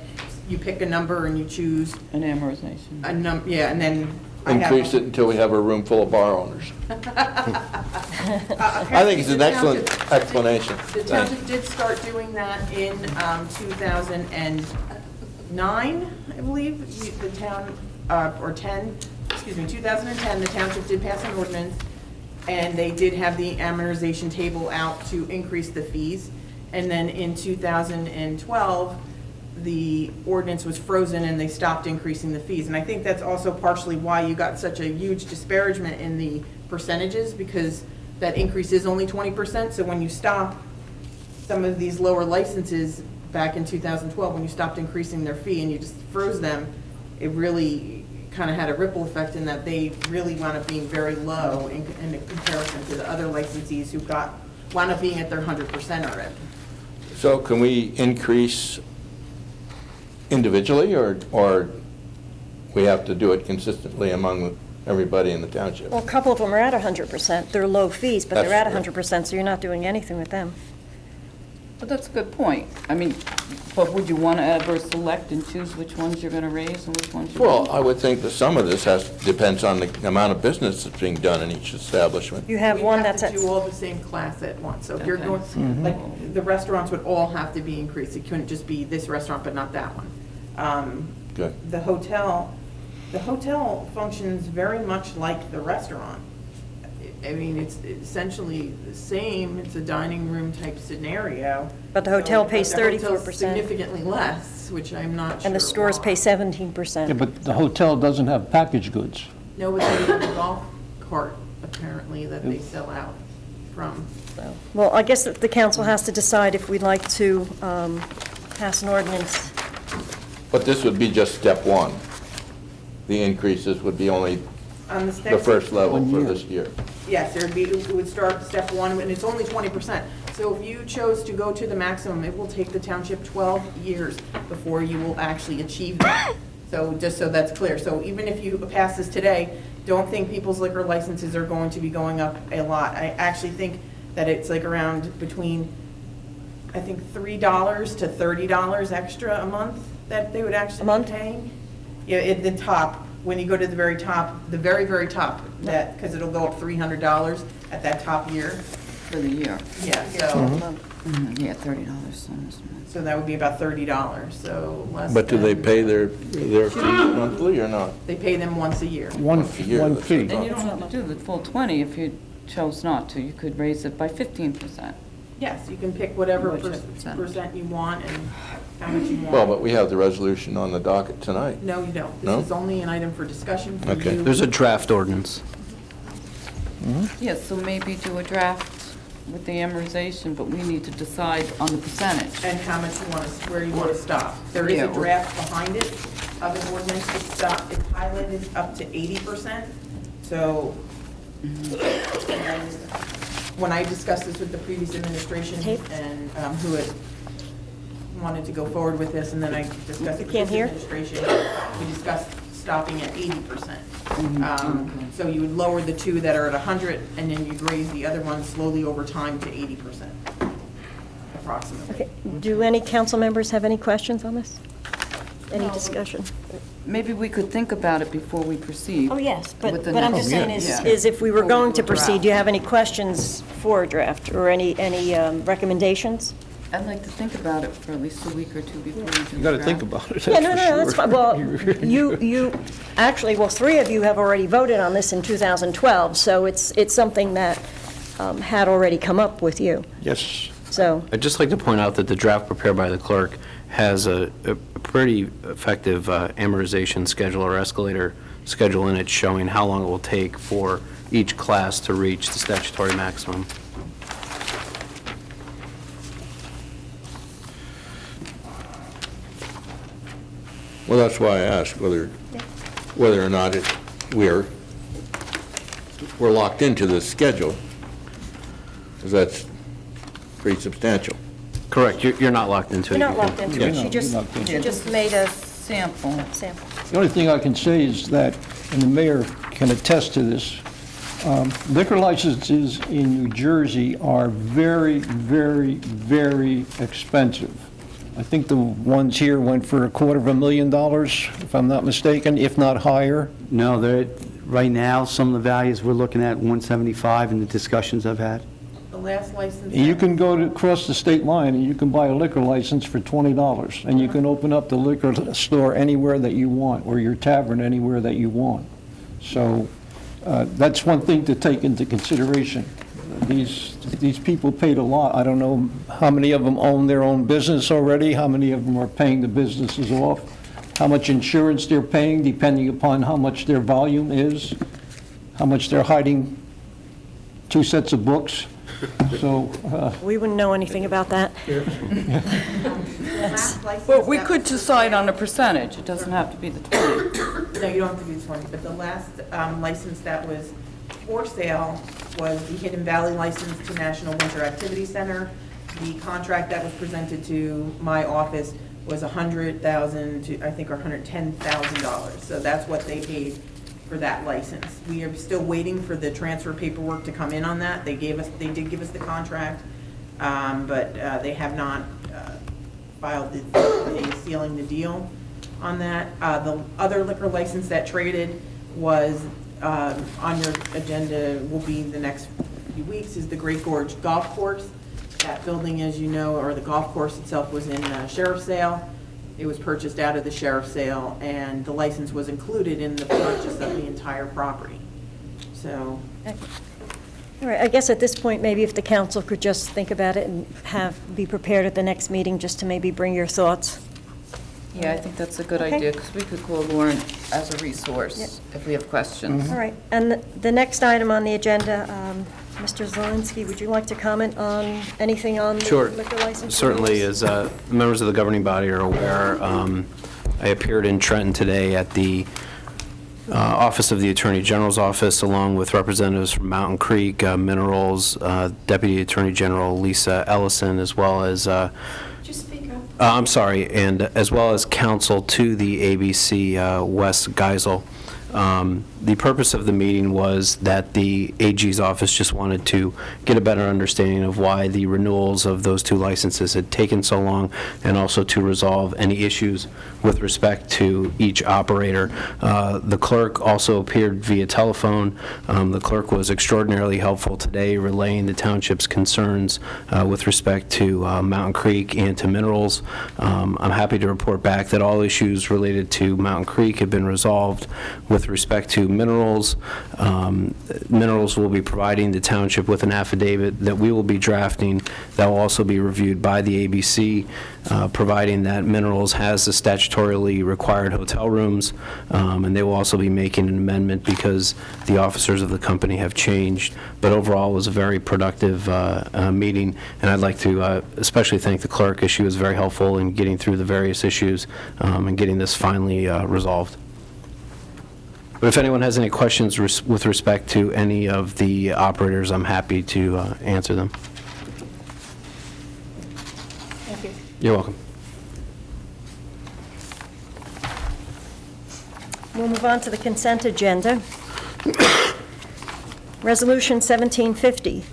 you pick a number and you choose an amortization. a yeah, and then I have. Increase it until we have a room full of bar owners. I think it's an excellent explanation. The Thanks. township did start doing that in 2009, I believe. The town, or 10, excuse me, 2010, the township did pass an ordinance, and they did have the amortization table out to increase the fees. And then in 2012, the ordinance was frozen and they stopped increasing the fees. And I think that's also partially why you got such a huge disparagement in the percentages, because that increase is only 20%. So when you stop some of these lower licenses back in 2012, when you stopped increasing their fee and you just froze them, it really kind of had a ripple effect in that they really wound up being very low in comparison to the other licensees who wound up being at their 100% already. So can we increase individually, or we have to do it consistently among everybody in the township? Well, a couple of them are at 100%. They're low fees, but they're at That's 100%, so you're not doing anything with them. But that's a good point. I mean, but would you want to ever select and choose which ones you're going to raise and which ones you Well, won't? I would think that some of this depends on the amount of business that's being done in each establishment. You have one that's at... We have to do all the same class at once. So if you're Okay. going, like, the restaurants would all have to be increased. It couldn't just be this restaurant, but not that one. Good. The hotel functions very much like the restaurant. I mean, it's essentially the same. It's a dining room type scenario. But the hotel So, pays but the hotel's 34%. significantly less, which I'm not sure And the stores why. pay 17%. Yeah, but the hotel doesn't have packaged goods. No, but they have a golf cart, apparently, that they sell out from. So, well, I guess that the council has to decide if we'd like to pass an ordinance. But this would be just step one. The increases would be only On the the first level for this year. Yes, it would start step one, and it's only 20%. So if you chose to go to the maximum, it will take the township 12 years before you will actually achieve that. So just so that's clear. So even if you pass this today, don't think people's liquor licenses are going to be going up a lot. I actually think that it's like around between, I think, $3 to $30 extra a month that they would actually be paying. Yeah, at the top. When you go to the very top, the very, very top, that, because it'll go up $300 at that top year. For the year. Yeah, so, Yeah, $30. so that would be about $30, so less But do they than- pay their fees monthly or not? They pay them once a year. One year, one that's fee. about- And you don't have to do the full 20 if you chose not to. You could raise it by 15%. Yes, you can pick whatever Whichever percent you want and how much you want. Well, but we have the resolution on the docket tonight. No, you don't. No? This is only an item for discussion for Okay. you. There's a draft ordinance. Yes, so maybe do a draft with the amortization, but we need to decide on the percentage. And how much you want to, where you want to stop. There is Yeah, a or- draft behind it of an ordinance to stop, it's highlighted up to 80%. So, and when I discussed this with the previous administration Tape. and who had wanted to go forward with this, and then I discussed it with can't this hear? administration, we discussed stopping at 80%. So you would lower the two that are at 100, and then you'd raise the other ones slowly over time to 80%, approximately. Okay, do any council members have any questions on this? Any discussion? Maybe we could think about it before we proceed. Oh, yes, but With the what I'm next- just saying Yeah. is if we were Before we going do to a draft. proceed, do you have any questions for a draft or any recommendations? I'd like to think about it for at least a week or two before we do the You got to think draft. about it, Yeah, that's no, for no, that's sure. fine. Well, actually, three of you have already voted on this in 2012, so it's something that had already come up with you, Yes. so. I'd just like to point out that the draft prepared by the clerk has a pretty effective amortization schedule or escalator schedule in it showing how long it will take for each class to reach the statutory maximum. Well, that's why I asked whether or not we're locked into this schedule, because that's pretty substantial. Correct, you're not locked into it. You're not You can- locked into Yeah. it, No, she just, you're locked into she just made a Sample. sample. The only thing I can say is that, and the mayor can attest to this, liquor licenses in New Jersey are very, very, very expensive. I think the ones here went for $250,000, if I'm not mistaken, if not higher. No, right now, some of the values we're looking at 175 in the discussions I've had. The last license. You can go across the state line and you can buy a liquor license for $20, and you can open up the liquor store anywhere that you want, or your tavern anywhere that you want. So that's one thing to take into consideration. These people paid a lot. I don't know how many of them own their own business already, how many of them are paying the businesses off, how much insurance they're paying, depending upon how much their volume is, how much they're hiding 2 sets of books. So, We wouldn't know anything about that. Last license Well, we that could was- decide on a percentage. It doesn't have to be the 20. No, you don't have to do this one, but the last license that was for sale was the Hidden Valley license to National Winter Activity Center. The contract that was presented to my office was $100,000 to, I think, or $110,000. So that's what they paid for that license. We are still waiting for the transfer paperwork to come in on that. They did give us the contract, but they have not filed the sealing the deal on that. The other liquor license that traded was on your agenda, will be the next few weeks, is the Great Gorge Golf Course. That building, as you know, or the golf course itself, was in sheriff's sale. It was purchased out of the sheriff's sale, and the license was included in the purchase of the entire property. So, All right, I guess at this point, maybe if the council could just think about it and be prepared at the next meeting, just to maybe bring your thoughts. Yeah, I think that's a good Okay. idea, because we could call Lauren as a resource if we have questions. All right, and the next item on the agenda, Mr. Zelinski, would you like to comment on anything on the Sure. liquor license? Certainly, renewals? as members of the governing body are aware, I appeared in Trenton today at the Office of the Attorney General's office, along with representatives from Mountain Creek Minerals, Deputy Attorney General Lisa Ellison, as well as, just speak up. I'm sorry, and as well as counsel to the ABC, Wes Geisel. The purpose of the meeting was that the AG's office just wanted to get a better understanding of why the renewals of those two licenses had taken so long, and also to resolve any issues with respect to each operator. The clerk also appeared via telephone. The clerk was extraordinarily helpful today, relaying the township's concerns with respect to Mountain Creek and to minerals. I'm happy to report back that all issues related to Mountain Creek have been resolved. With respect to minerals, minerals will be providing the township with an affidavit that we will be drafting that will also be reviewed by the ABC, providing that minerals has the statutorily required hotel rooms, and they will also be making an amendment because the officers of the company have changed. But overall, it was a very productive meeting, and I'd like to especially thank the clerk, as she was very helpful in getting through the various issues and getting this finally resolved. But if anyone has any questions with respect to any of the operators, I'm happy to answer them. Thank you. You're welcome. We'll move on to the consent agenda. Resolution 1750.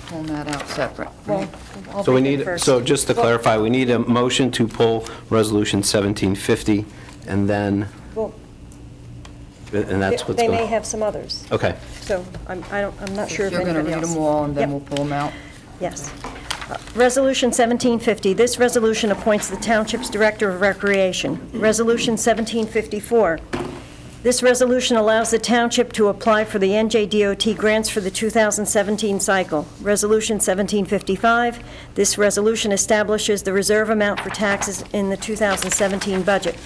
Pull that out separate. Well, I'll So we read it need, first. so just to clarify, we need a motion to pull Resolution 1750, and then, Well, and that's what's they going. may have some others, Okay. so I'm not sure if You're going to anybody read else. them all, and then Yep. we'll pull them out? Yes. Resolution 1750, this resolution appoints the Township's Director of Recreation. Resolution 1754, this resolution allows the Township to apply for the NJDOT grants for the 2017 cycle. Resolution 1755, this resolution establishes the reserve amount for taxes in the 2017 budget.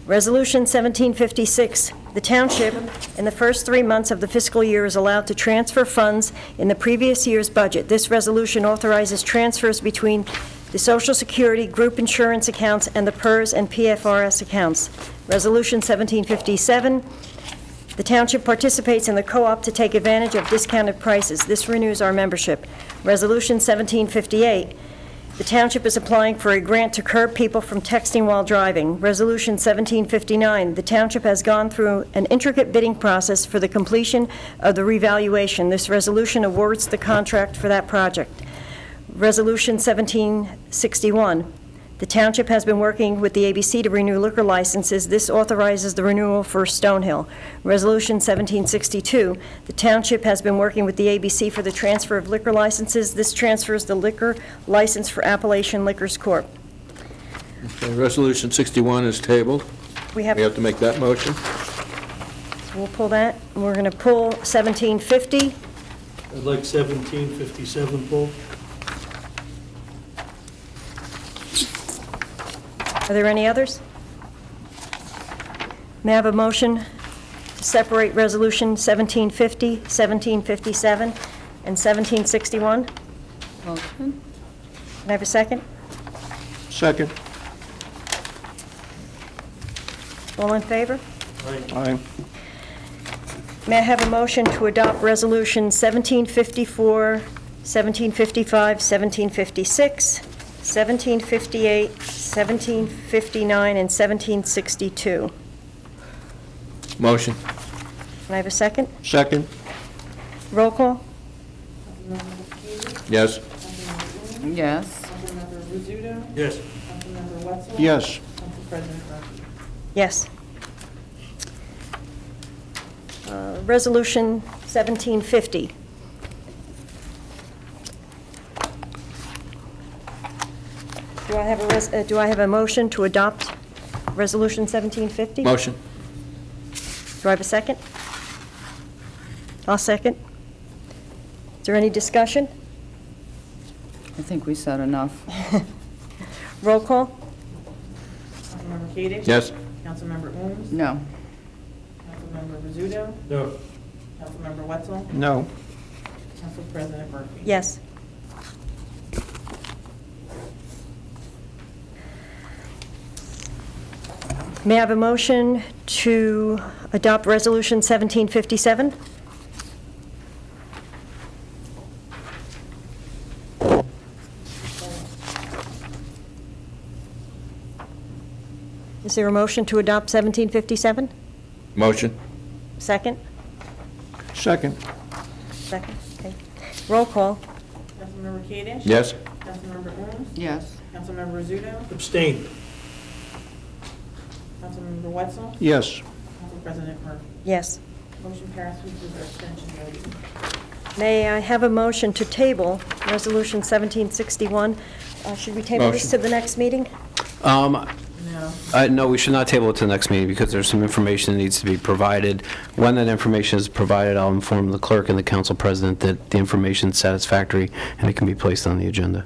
Resolution 1756, the Township, in the first 3 months of the fiscal year, is allowed to transfer funds in the previous year's budget. This resolution authorizes transfers between the Social Security, group insurance accounts, and the PERS and PFRS accounts. Resolution 1757, the Township participates in the co-op to take advantage of discounted prices. This renews our membership. Resolution 1758, the Township is applying for a grant to curb people from texting while driving. Resolution 1759, the Township has gone through an intricate bidding process for the completion of the revaluation. This resolution awards the contract for that project. Resolution 1761, the Township has been working with the ABC to renew liquor licenses. This authorizes the renewal for Stonehill. Resolution 1762, the Township has been working with the ABC for the transfer of liquor licenses. This transfers the liquor license for Appalachian Liquors Corp. Okay, Resolution 61 is tabled. We We have have, to make that motion. we'll pull that. And we're going to pull 1750. I'd like 1757 pulled. Are there any others? May I have a motion to separate Resolution 1750, 1757, and 1761? Motion? Can I have a second? Second. All in favor? Aye. May I have a motion to adopt Resolution 1754, 1755, 1756, 1758, 1759, and 1762? Motion. Can I have a second? Second. Roll call? Yes. Yes. Councilmember Rizzuto? Yes. Councilmember Wetzel? Yes. Council President Murphy? Yes. Resolution 1750. Do I have a motion to adopt Resolution 1750? Motion. Do I have a second? I'll second. Is there any discussion? I think we said enough. Roll call? Councilmember Keating? Yes. Councilmember Ooms? No. Councilmember Rizzuto? No. Councilmember Wetzel? No. Council President Murphy? Yes. May I have a motion to adopt Resolution 1757? Is there a motion to adopt 1757? Motion. Second? Second. Second, okay. Roll call. Councilmember Kadesh? Yes? Councilmember Owens? Yes. Councilmember Rizzuto? Abstain. Councilmember Wetzel? Yes. Council President Murphy? Yes. Motion passed with the abstention voting. May I have a motion to table Resolution 1761? Should we table this to Motion. the next meeting? No. No, we should not table it to the next meeting because there's some information that needs to be provided. When that information is provided, I'll inform the clerk and the council president that the information is satisfactory and it can be placed on the agenda,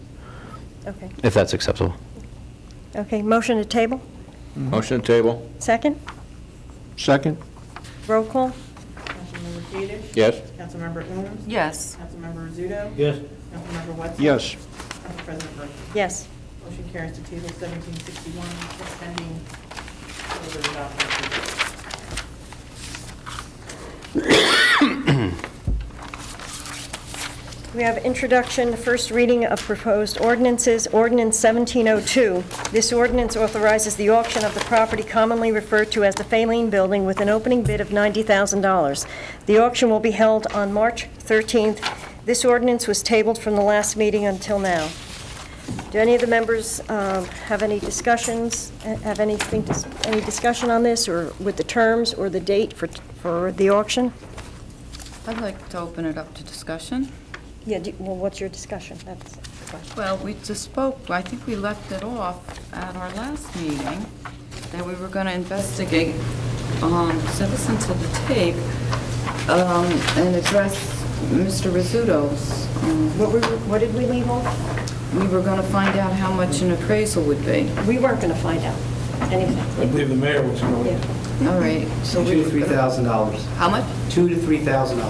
Okay. if that's acceptable. Okay, motion to table? Motion to table? Second? Second. Roll call? Councilmember Kadesh? Yes? Councilmember Owens? Yes. Councilmember Rizzuto? Yes. Councilmember Wetzel? Yes. Council President Murphy? Yes. Motion carries to table 1761, pending further adoption. We have introduction, the first reading of proposed ordinances, Ordinance 1702. This ordinance authorizes the auction of the property commonly referred to as the Faline Building with an opening bid of $90,000. The auction will be held on March 13th. This ordinance was tabled from the last meeting until now. Do any of the members have any discussions, have any discussion on this, or with the terms or the date for the auction? I'd like to open it up to discussion. Yeah, well, what's your discussion? That's the question. Well, we just spoke, I think we left it off at our last meeting, that we were going to investigate, listen to the tape, and address Mr. Rizzuto's. What did we leave off? We were going to find out how much an appraisal would be. We weren't going to find out anything. I believe the mayor was going Yeah. to. All right, so we... $2,000 to $3,000. How much? $2,000 to $3,000.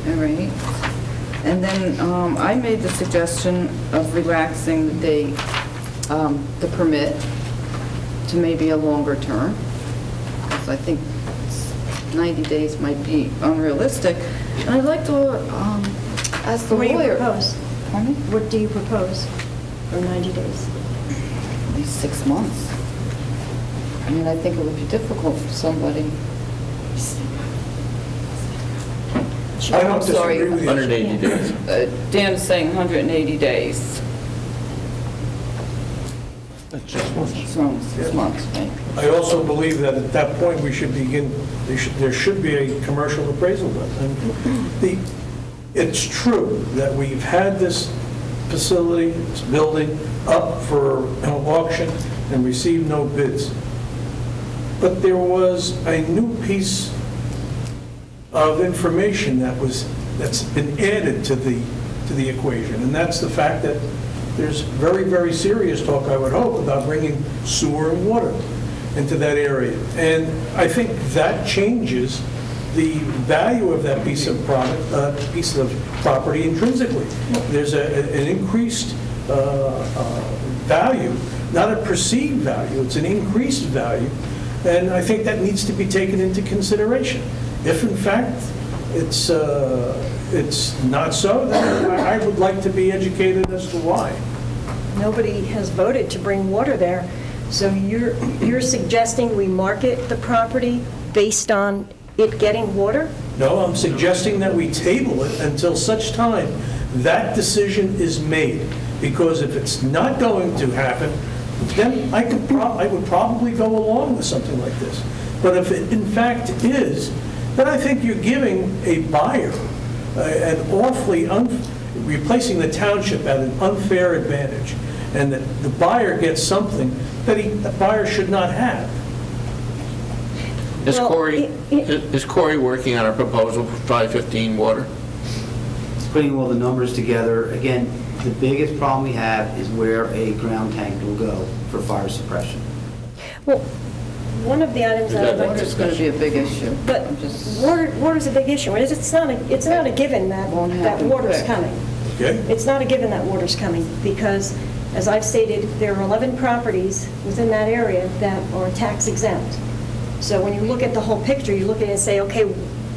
All right. And then I made the suggestion of relaxing the date, the permit, to maybe a longer term, because I think 90 days might be unrealistic. And I'd like to ask the What do you lawyer... propose? Pardon me? What do you propose for 90 days? At least 6 months. I mean, I think it would be difficult for somebody... I'm sorry. Disagree with you. 180 days. Dan is saying 180 days. That's 6 months. So 6 months, right? I also believe that at that point, we should begin, there should be a commercial appraisal done. And it's true that we've had this facility, this building, up for an auction and received no bids. But there was a new piece of information that's been added to the equation, and that's the fact that there's very, very serious talk, I would hope, about bringing sewer and water into that area. And I think that changes the value of that piece of property intrinsically. There's an increased value, not a perceived value, it's an increased value, and I think that needs to be taken into consideration. If in fact it's not so, then I would like to be educated as to why. Nobody has voted to bring water there, so you're suggesting we market the property based on it getting water? No, I'm suggesting that we table it until such time that decision is made. Because if it's not going to happen, then I would probably go along with something like this. But if it in fact is, then I think you're giving a buyer an awfully, replacing the township at an unfair advantage, and that the buyer gets something that the buyer should not have. Is Well, Corey working on a proposal for 515 water? Putting all the numbers together, again, the biggest problem we have is where a ground tank will go for fire suppression. Well, one of the items that I'd like Water's to... going to be a big issue. But I'm just- water's a big issue. It's not a given Won't that happen water's quick. coming. Okay? It's not a given that water's coming, because, as I've stated, there are 11 properties within that area that are tax exempt. So when you look at the whole picture, you look at it and say, okay,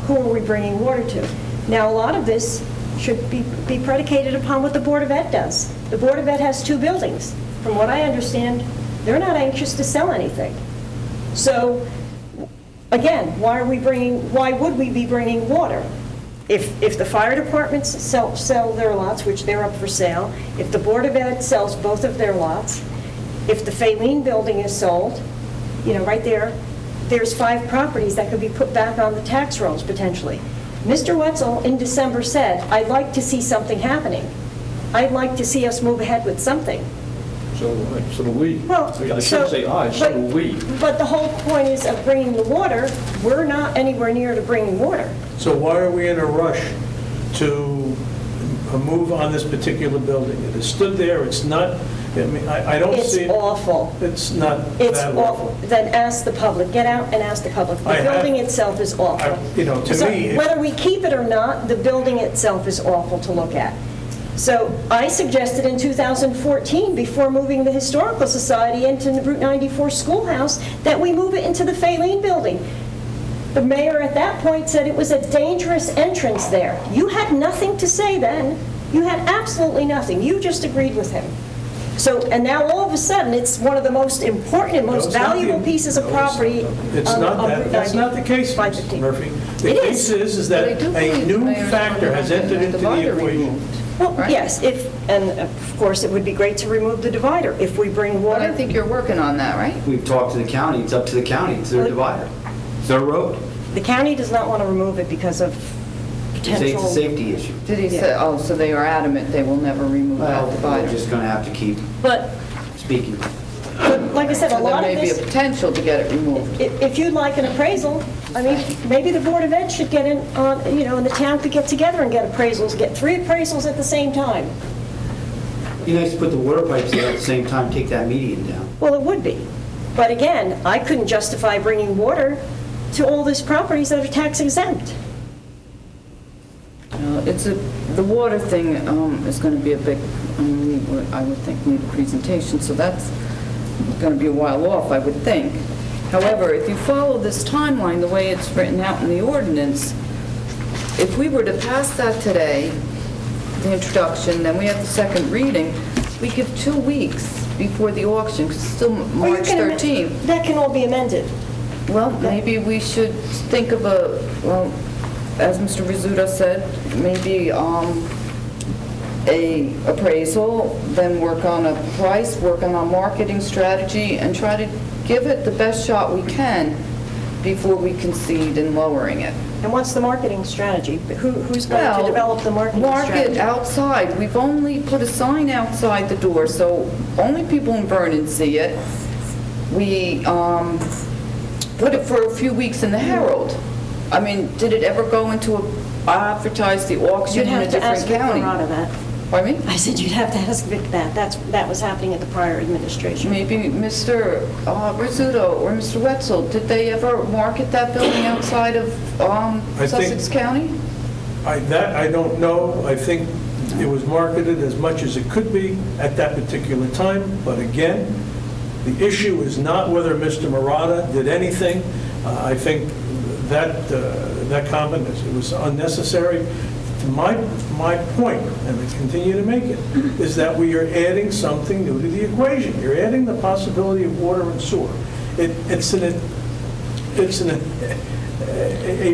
who are we bringing water to? Now, a lot of this should be predicated upon what the Board of Ed does. The Board of Ed has 2 buildings. From what I understand, they're not anxious to sell anything. So again, why would we be bringing water? If the fire departments sell their lots, which they're up for sale, if the Board of Ed sells both of their lots, if the Faline building is sold, right there's 5 properties that could be put back on the tax rolls potentially. Mr. Wetzel in December said, I'd like to see something happening. I'd like to see us move ahead with something. So do we. Well, I shouldn't say I, so do we. But the whole point is of bringing the water, we're not anywhere near to bringing water. So why are we in a rush to move on this particular building? It has stood there, it's not, I don't see. It's awful. It's not It's that awful. Then ask the public, get out and ask the public. The building itself is awful. To me. Whether we keep it or not, the building itself is awful to look at. So I suggested in 2014, before moving the Historical Society into the Route 94 schoolhouse, that we move it into the Faline building. The mayor at that point said it was a dangerous entrance there. You had nothing to say then. You had absolutely nothing. You just agreed with him. So, and now all of a sudden, it's one of the most important and most valuable pieces of property. It's not that, that's not the case, Mr. Murphy. The case is that a new factor has entered into the equation. Well, yes, and of course, it would be great to remove the divider if we bring But water. I think you're working on that, right? We've talked to the county, it's up to the county, it's their divider, it's their road. The county does not want to remove it because of It's a potential. safety issue. Did he say, oh, so they are adamant they will never remove that Well, divider? we're just going to have to keep But speaking. like I said, a So lot there of may be a this, potential to get it removed. if you'd like an appraisal, I mean, maybe the Board of Ed should get in on, and the town could get together and get appraisals, get 3 appraisals at the same time. Be nice to put the water pipes there at the same time, take that median down. Well, it would be. But again, I couldn't justify bringing water to all these properties that are tax exempt. The water thing is going to be a big, I would think, need a presentation, so that's going to be a while off, I would think. However, if you follow this timeline, the way it's written out in the ordinance, if we were to pass that today, the introduction, then we have the second reading, we give 2 weeks before the auction, 'cause it's still Or you March can 13th. That can all be amended. Well, maybe we should think of as Mr. Rizzuto said, maybe a appraisal, then work on a price, work on a marketing strategy, and try to give it the best shot we can before we concede in lowering it. And what's the marketing strategy? Who's going to develop the marketing strategy? Market outside. We've only put a sign outside the door, so only people in Vernon see it. We put it for a few weeks in the Herald. I mean, did it ever go into advertise the auction in a different county? You'd have to ask Vic Morata that. Pardon me? I said you'd have to ask Vic that. That was happening at the prior administration. Maybe Mr. Rizzuto or Mr. Wetzel, did they ever market that building outside of Sussex County? That I don't know. I think it was marketed as much as it could be at that particular time, but again, the issue is not whether Mr. Morata did anything. I think that comment, it was unnecessary. My point, and I continue to make it, is that we are adding something new to the equation. You're adding the possibility of water and sewer. It's a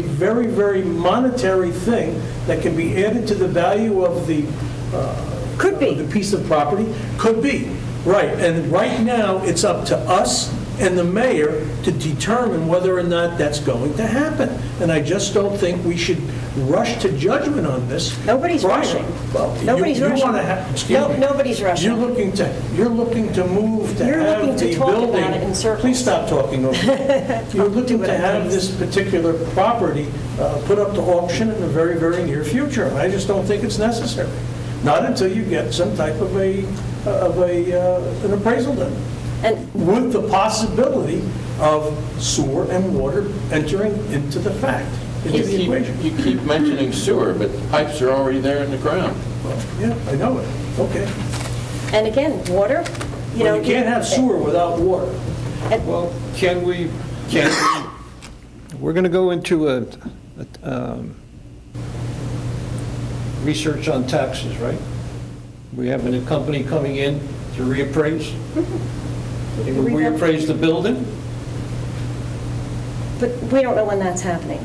very, very monetary thing that can be added to the value of the Could be. the piece of property. Could be, right. And right now, it's up to us and the mayor to determine whether or not that's going to happen. And I just don't think we should rush to judgment on this. Nobody's rushing. Nobody's rushing. You want to have, excuse me. Nobody's rushing. You're looking to move to You're have looking to the talk building. about it in circles. Please stop talking over me. You're looking to have this particular property put up to auction in the very, very near future. I just don't think it's necessary. Not until you get some type of an appraisal done. And With the possibility of sewer and water entering into the fact, into the equation. You keep mentioning sewer, but the pipes are already there in the ground. Yeah, I know it. Okay. and again, water, But you can't have sewer without water. Well, we're going to go into a research on taxes, right? We have a company coming in to reappraise. They will reappraise the building. But we don't know when that's happening.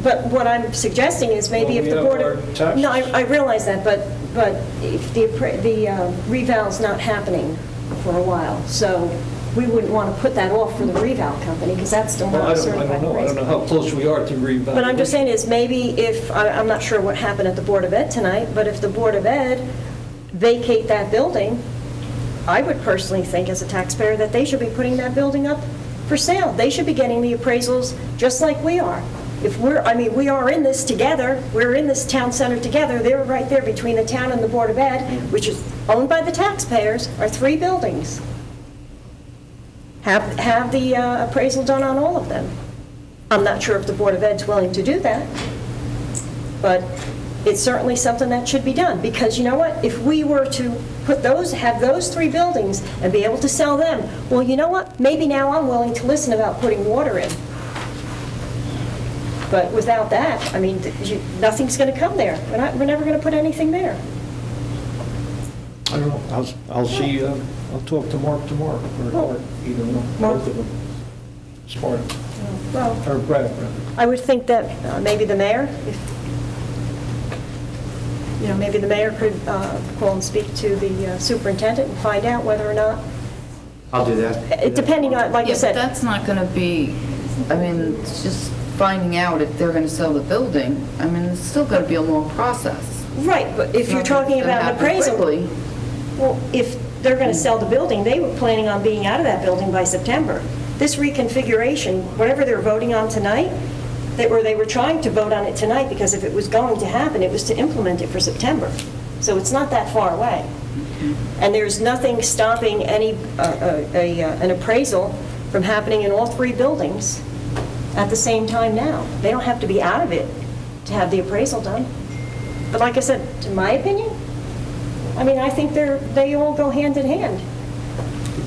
But what I'm suggesting is maybe if the Board of... Well, we have our taxes. No, I realize that, but if the reval's not happening for a while, so we wouldn't want to put that off for the reval company, because that's still Well, not I a don't certified know. I appraisal. don't know how close we are to reevaluation. But I'm just saying is maybe if, I'm not sure what happened at the Board of Ed tonight, but if the Board of Ed vacate that building, I would personally think as a taxpayer that they should be putting that building up for sale. They should be getting the appraisals just like we are. If we are in this together, we're in this town center together, they're right there between the town and the Board of Ed, which is owned by the taxpayers, are 3 buildings. Have the appraisal done on all of them. I'm not sure if the Board of Ed's willing to do that, but it's certainly something that should be done, because you know what? If we were to have those 3 buildings and be able to sell them, well, you know what? Maybe now I'm willing to listen about putting water in. But without that, I mean, nothing's going to come there. We're never going to put anything there. I don't know. I'll see, I'll talk to Mark tomorrow, or either one, both of them. Smart. Well, Or Brad, rather. I would think that maybe the mayor, maybe the mayor could call and speak to the superintendent and find out whether or not, I'll do that. depending on, like Yeah, you but said. that's not going to be, I mean, it's just finding out if they're going to sell the building. I mean, it's still going to be a long process. Right, but if you're It's not talking gonna about an happen appraisal, quickly. well, if they're going to sell the building, they were planning on being out of that building by September. This reconfiguration, whatever they're voting on tonight, they were trying to vote on it tonight, because if it was going to happen, it was to implement it for September. So it's not that far away. And there's nothing stopping an appraisal from happening in all 3 buildings at the same time now. They don't have to be out of it to have the appraisal done. But like I said, in my opinion, I mean, I think they all go hand in hand.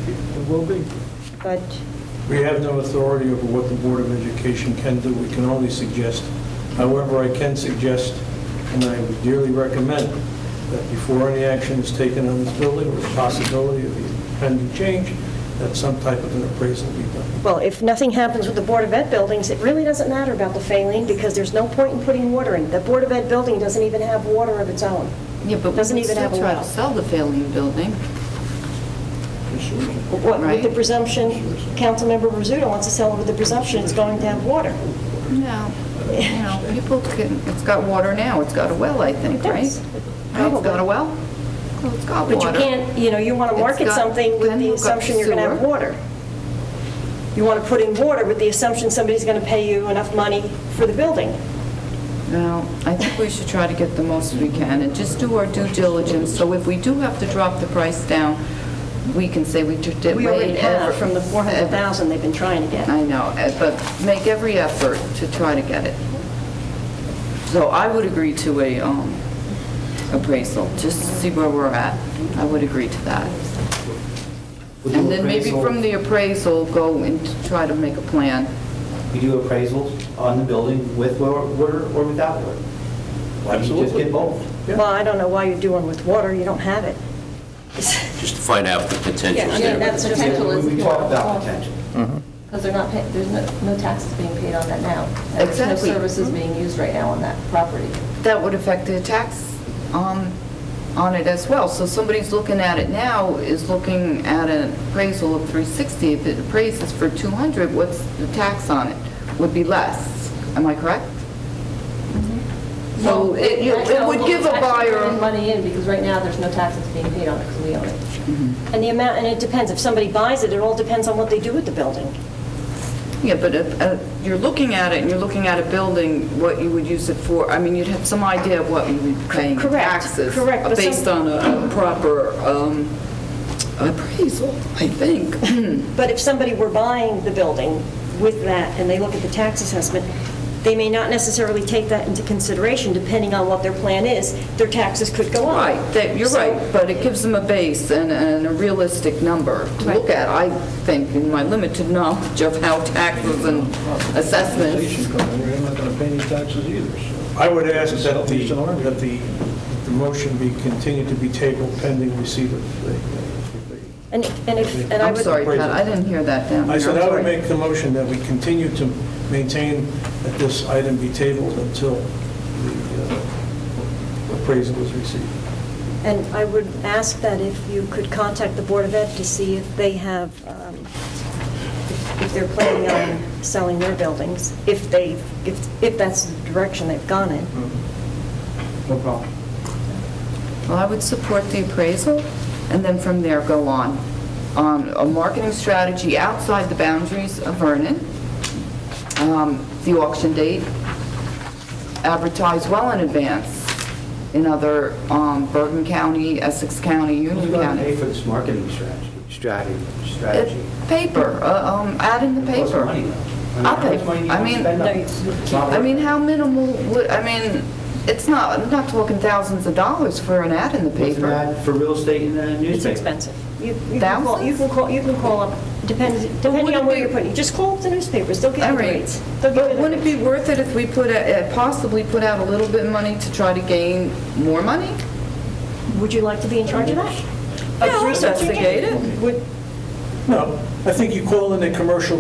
It will be. But We have no authority over what the Board of Education can do. We can only suggest. However, I can suggest, and I would dearly recommend, that before any action is taken on this building, with the possibility of the pending change, that some type of an appraisal be done. well, if nothing happens with the Board of Ed buildings, it really doesn't matter about the Faline, because there's no point in putting water in. The Board of Ed building doesn't even have water of its own. Yeah, but we Doesn't can even still have a try well. to sell the failing building. What, with the Right. presumption, Councilmember Rizzuto wants to sell it with the presumption it's going to have water. No, people can, it's got water now, it's got a well, I think, It right? does. Right, it's got a well? Well, it's got But water. you can't, you want to It's market got- something with then the hook up assumption you're going to have sewer. water. You want to put in water with the assumption somebody's going to pay you enough money for the building. No, I think we should try to get the most we can and just do our due diligence. So if we do have to drop the price down, we can say we did We already wait have from the 400,000 they've been trying to get. I know, but make every effort to try to get it. So I would agree to a appraisal, just to see where we're at. I would agree to that. And then maybe from the appraisal, go and try to make a plan. We do appraisals on the building with water or without water. Why don't you just get both? Well, I don't know why you're doing with water, you don't have it. Just to find out the potential Yeah, I mean, there. that's potential is... We talked about potential. Because they're not paying, there's no taxes being paid on that now. And there's Exactly. no services being used right now on that property. That would affect the tax on it as well. So somebody's looking at it now is looking at an appraisal of 360. If it appraises for 200, what's the tax on it? Would be less. Am I correct? So it would give a buyer... Putting money in, because right now there's no taxes being paid on it because we own it. And the amount, and it depends, if somebody buys it, it all depends on what they do with the building. Yeah, but you're looking at it, and you're looking at a building, what you would use it for. I mean, you'd have some idea of what you would be paying in Correct, taxes. correct, but Based on a proper appraisal, I think. But if somebody were buying the building with that, and they look at the tax assessment, they may not necessarily take that into consideration, depending on what their plan is. Their taxes could go up. Right, you're So- right, but it gives them a base and a realistic number to look at, I think, in my limited knowledge of how taxes and assessments. Station company, they're not going to pay any taxes either, so. I would ask that the motion be continued to be tabled pending receipt of the... And I I'm would... sorry, Pat, I didn't hear that down here. I said I'm I would sorry. make the motion that we continue to maintain that this item be tabled until the appraisal is received. And I would ask that if you could contact the Board of Ed to see if they have, if they're planning on selling their buildings, if that's the direction they've gone in. No problem. Well, I would support the appraisal, and then from there go on. A marketing strategy outside the boundaries of Vernon, the auction date, advertise well in advance in other Bergen County, Essex County, Union Who's going to County. pay for this marketing strategy? Paper, ad in the Costs paper. money, though. I'll How pay. much money do you I want to mean, spend on it? It's not I mean, worth it. how minimal would, I mean, it's not, I'm not talking thousands of dollars for an ad in the What's an paper. ad for real estate in the newspaper? It's expensive. You can Thousands? call up, depending would on it where be- you're putting, just call up the newspapers, they'll give All you the right. rates. They'll give you But the wouldn't it rates. be worth it if we possibly put out a little bit of money to try to gain more money? Would you like to be in charge of that? Yeah, I'll investigate it. No, I think you call in a commercial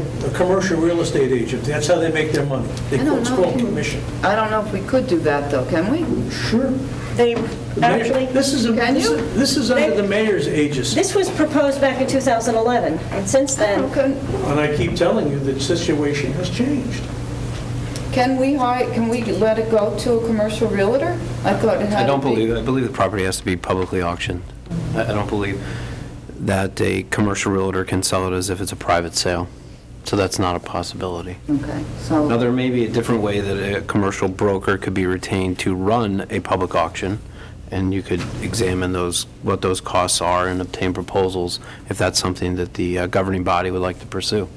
real estate agent. That's how they make their money. I don't It's know. called commission. I don't know if we could do that, though, can we? Sure. They actually, This is Can you? this is under the mayor's aegis. this was proposed back in 2011, and since then, Okay. And I keep telling you, the situation has changed. Can we let it go to a commercial realtor? I thought it had to be. I believe the property has to be publicly auctioned. I don't believe that a commercial realtor can sell it as if it's a private sale. So that's not a possibility. Okay, so. Now, there may be a different way that a commercial broker could be retained to run a public auction, and you could examine what those costs are and obtain proposals if that's something that the governing body would like to pursue.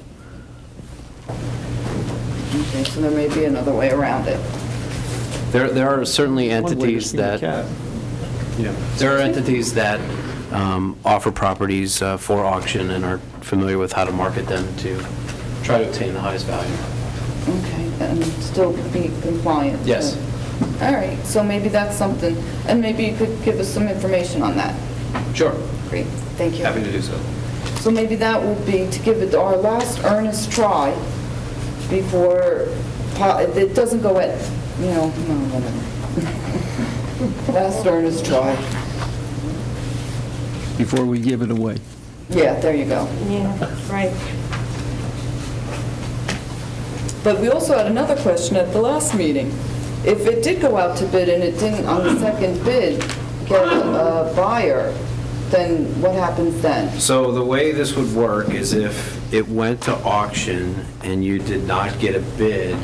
Okay, so there may be another way around it. There are certainly entities that, there are entities that offer properties for auction and are familiar with how to market them to try to obtain the highest value. Okay, and still be compliant. Yes. All right, so maybe that's something, and maybe you could give us some information on that. Sure. Great, thank you. Happy to do so. So maybe that will be to give it our last earnest try before, it doesn't go at, no, whatever. Last earnest try. Before we give it away. Yeah, there you go. yeah, right. But we also had another question at the last meeting. If it did go out to bid and it didn't, on the second bid, get a buyer, then what happens then? So the way this would work is if it went to auction and you did not get a bid,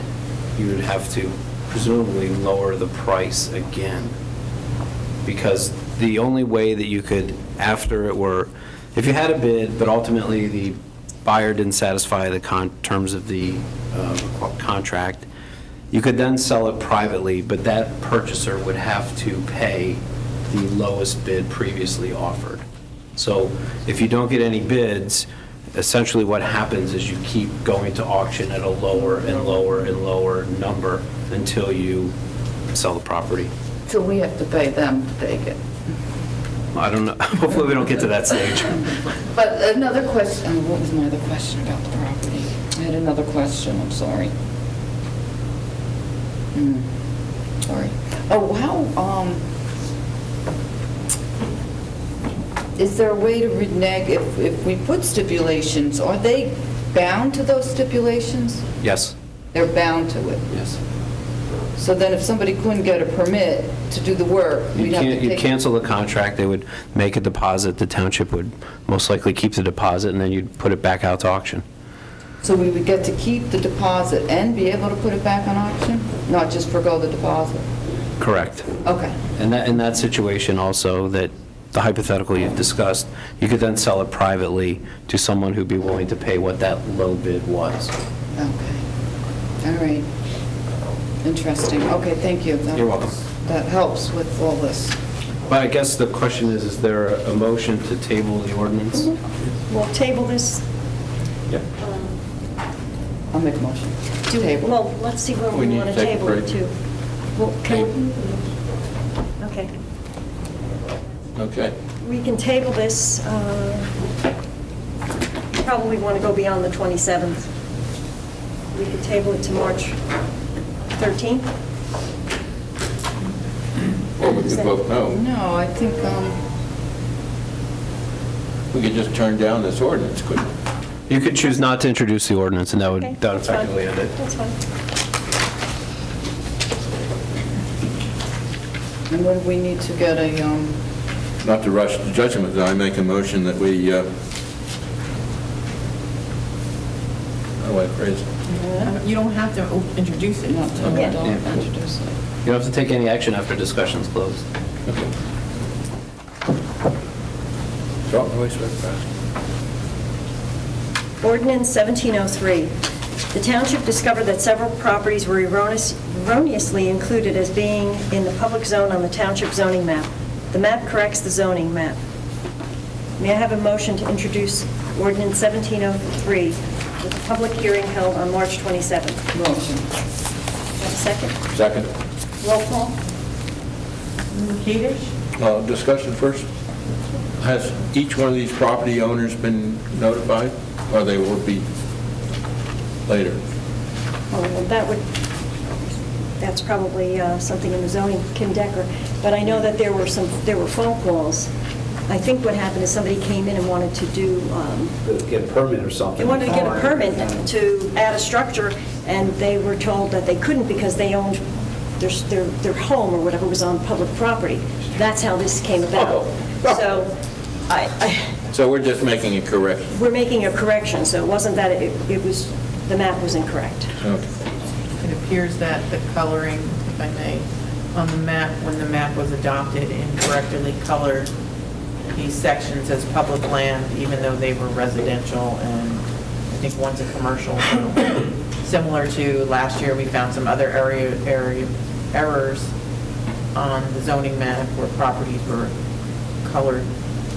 you would have to presumably lower the price again. Because the only way that you could, after it were, if you had a bid, but ultimately the buyer didn't satisfy the terms of the contract, you could then sell it privately, but that purchaser would have to pay the lowest bid previously offered. So if you don't get any bids, essentially what happens is you keep going to auction at a lower and lower and lower number until you sell the property. So we have to pay them to take it. I don't know, hopefully we don't get to that stage. But another question, what was my other question about the property? I had another question, I'm sorry. Sorry. Oh, how, is there a way to renege, if we put stipulations, are they bound to those stipulations? Yes, They're bound to it. yes. So then if somebody couldn't get a permit to do the work, we'd have to You'd take... cancel the contract, they would make a deposit, the township would most likely keep the deposit, and then you'd put it back out to auction. So we would get to keep the deposit and be able to put it back on auction? Not just forgo the deposit? Correct. Okay. And that, in that situation also, that the hypothetical you've discussed, you could then sell it privately to someone who'd be willing to pay what that low bid was. Okay. All right. Interesting. Okay, thank you. You're welcome. That helps with all this. But I guess the question is there a motion to table the ordinance? We'll table this. Yep. I'll make a motion. to- Table. Well, let's see where We we need want to to take a table it break. to. Well, can we? Okay. Okay. We can table this, probably want to go beyond the 27th. we could table it to March 13th? Or we could vote no. No, I think, We could just turn down this ordinance, couldn't we? You could choose not to introduce the ordinance, and that would Okay, that would that's fine. effectively end it. That's fine. and would we need to get a, Not to rush to judgment, I make a motion that we, how do I phrase it? You don't have to introduce it. not to, Yeah. don't introduce it? You don't have to take any action after discussion's closed. Drop the voice real fast. Ordinance 1703. The township discovered that several properties were erroneously included as being in the public zone on the township zoning map. The map corrects the zoning map. May I have a motion to introduce ordinance 1703 with a public hearing held on March 27th? Motion. Have a second? Second. Roll call? Kadesh? Discussion first. Has each one of these property owners been notified, or they will be later? Oh, well, that's probably something in the zoning, Kim Decker. But I know that there were phone calls. I think what happened is somebody came in and wanted to do, Get a permit or something. they wanted to get a permit to add a structure, and they were told that they couldn't because they owned, their home or whatever was on public property. That's how this came about. So So we're just making a correction. we're making a correction, so it wasn't that it was, the map was incorrect. Okay. It appears that the coloring, if I may, on the map, when the map was adopted, incorrectly colored these sections as public land, even though they were residential, and I think one's a commercial. So similar to last year, we found some other area errors on the zoning map where properties were colored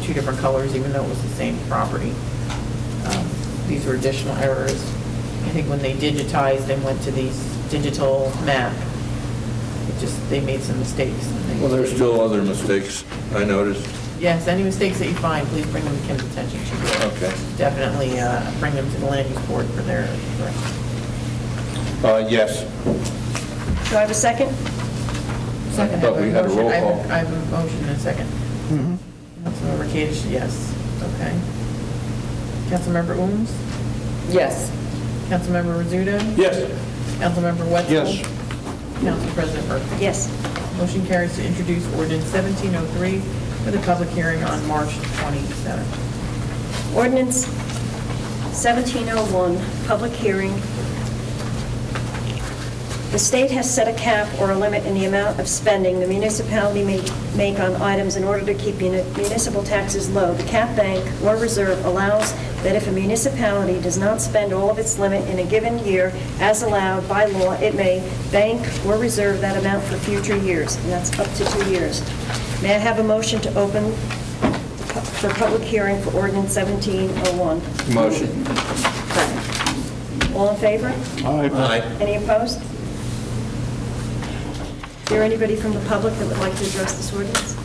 two different colors, even though it was the same property. These were additional errors. I think when they digitized and went to these digital map, they made some mistakes. Well, there's still other mistakes, I noticed. Yes, any mistakes that you find, please bring them to Kim's attention. She will Okay. definitely bring them to the land use board for their correction. Yes. Do I have a second? Second. But we had a roll call. I have a motion and a second. Councilmember Kadesh, yes. Okay. Councilmember Ooms? Yes. Councilmember Rizzuto? Yes. Councilmember Wetzel? Yes. Council President Murphy? Yes. Motion carries to introduce ordinance 1703 for the public hearing on March 27th. Ordinance 1701, public hearing. The state has set a cap or a limit in the amount of spending the municipality may make on items in order to keep municipal taxes low. The cap bank or reserve allows that if a municipality does not spend all of its limit in a given year as allowed by law, it may bank or reserve that amount for future years, and that's up to 2 years. May I have a motion to open for public hearing for ordinance 1701? Motion. All in favor? Aye. Any opposed? Is there anybody from the public that would like to address this ordinance?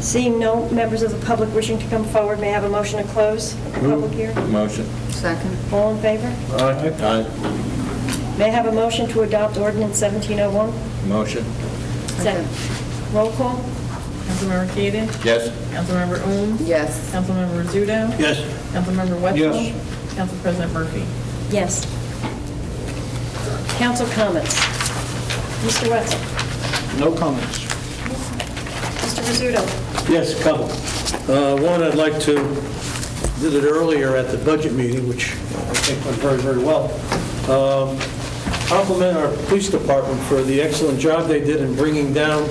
Seeing no members of the public wishing to come forward, may I have a motion to close the public hearing? Motion. Second. All in favor? Aye. May I have a motion to adopt ordinance 1701? Motion. Second. Roll call? Councilmember Kadesh? Yes. Councilmember Ooms? Yes. Councilmember Rizzuto? Yes. Councilmember Wetzel? Yes. Council President Murphy? Yes. Council comments. Mr. Wetzel? No comments. Mr. Rizzuto? Yes, couple. One, I'd like to, did it earlier at the budget meeting, which I think went very, very well. Compliment our police department for the excellent job they did in bringing down,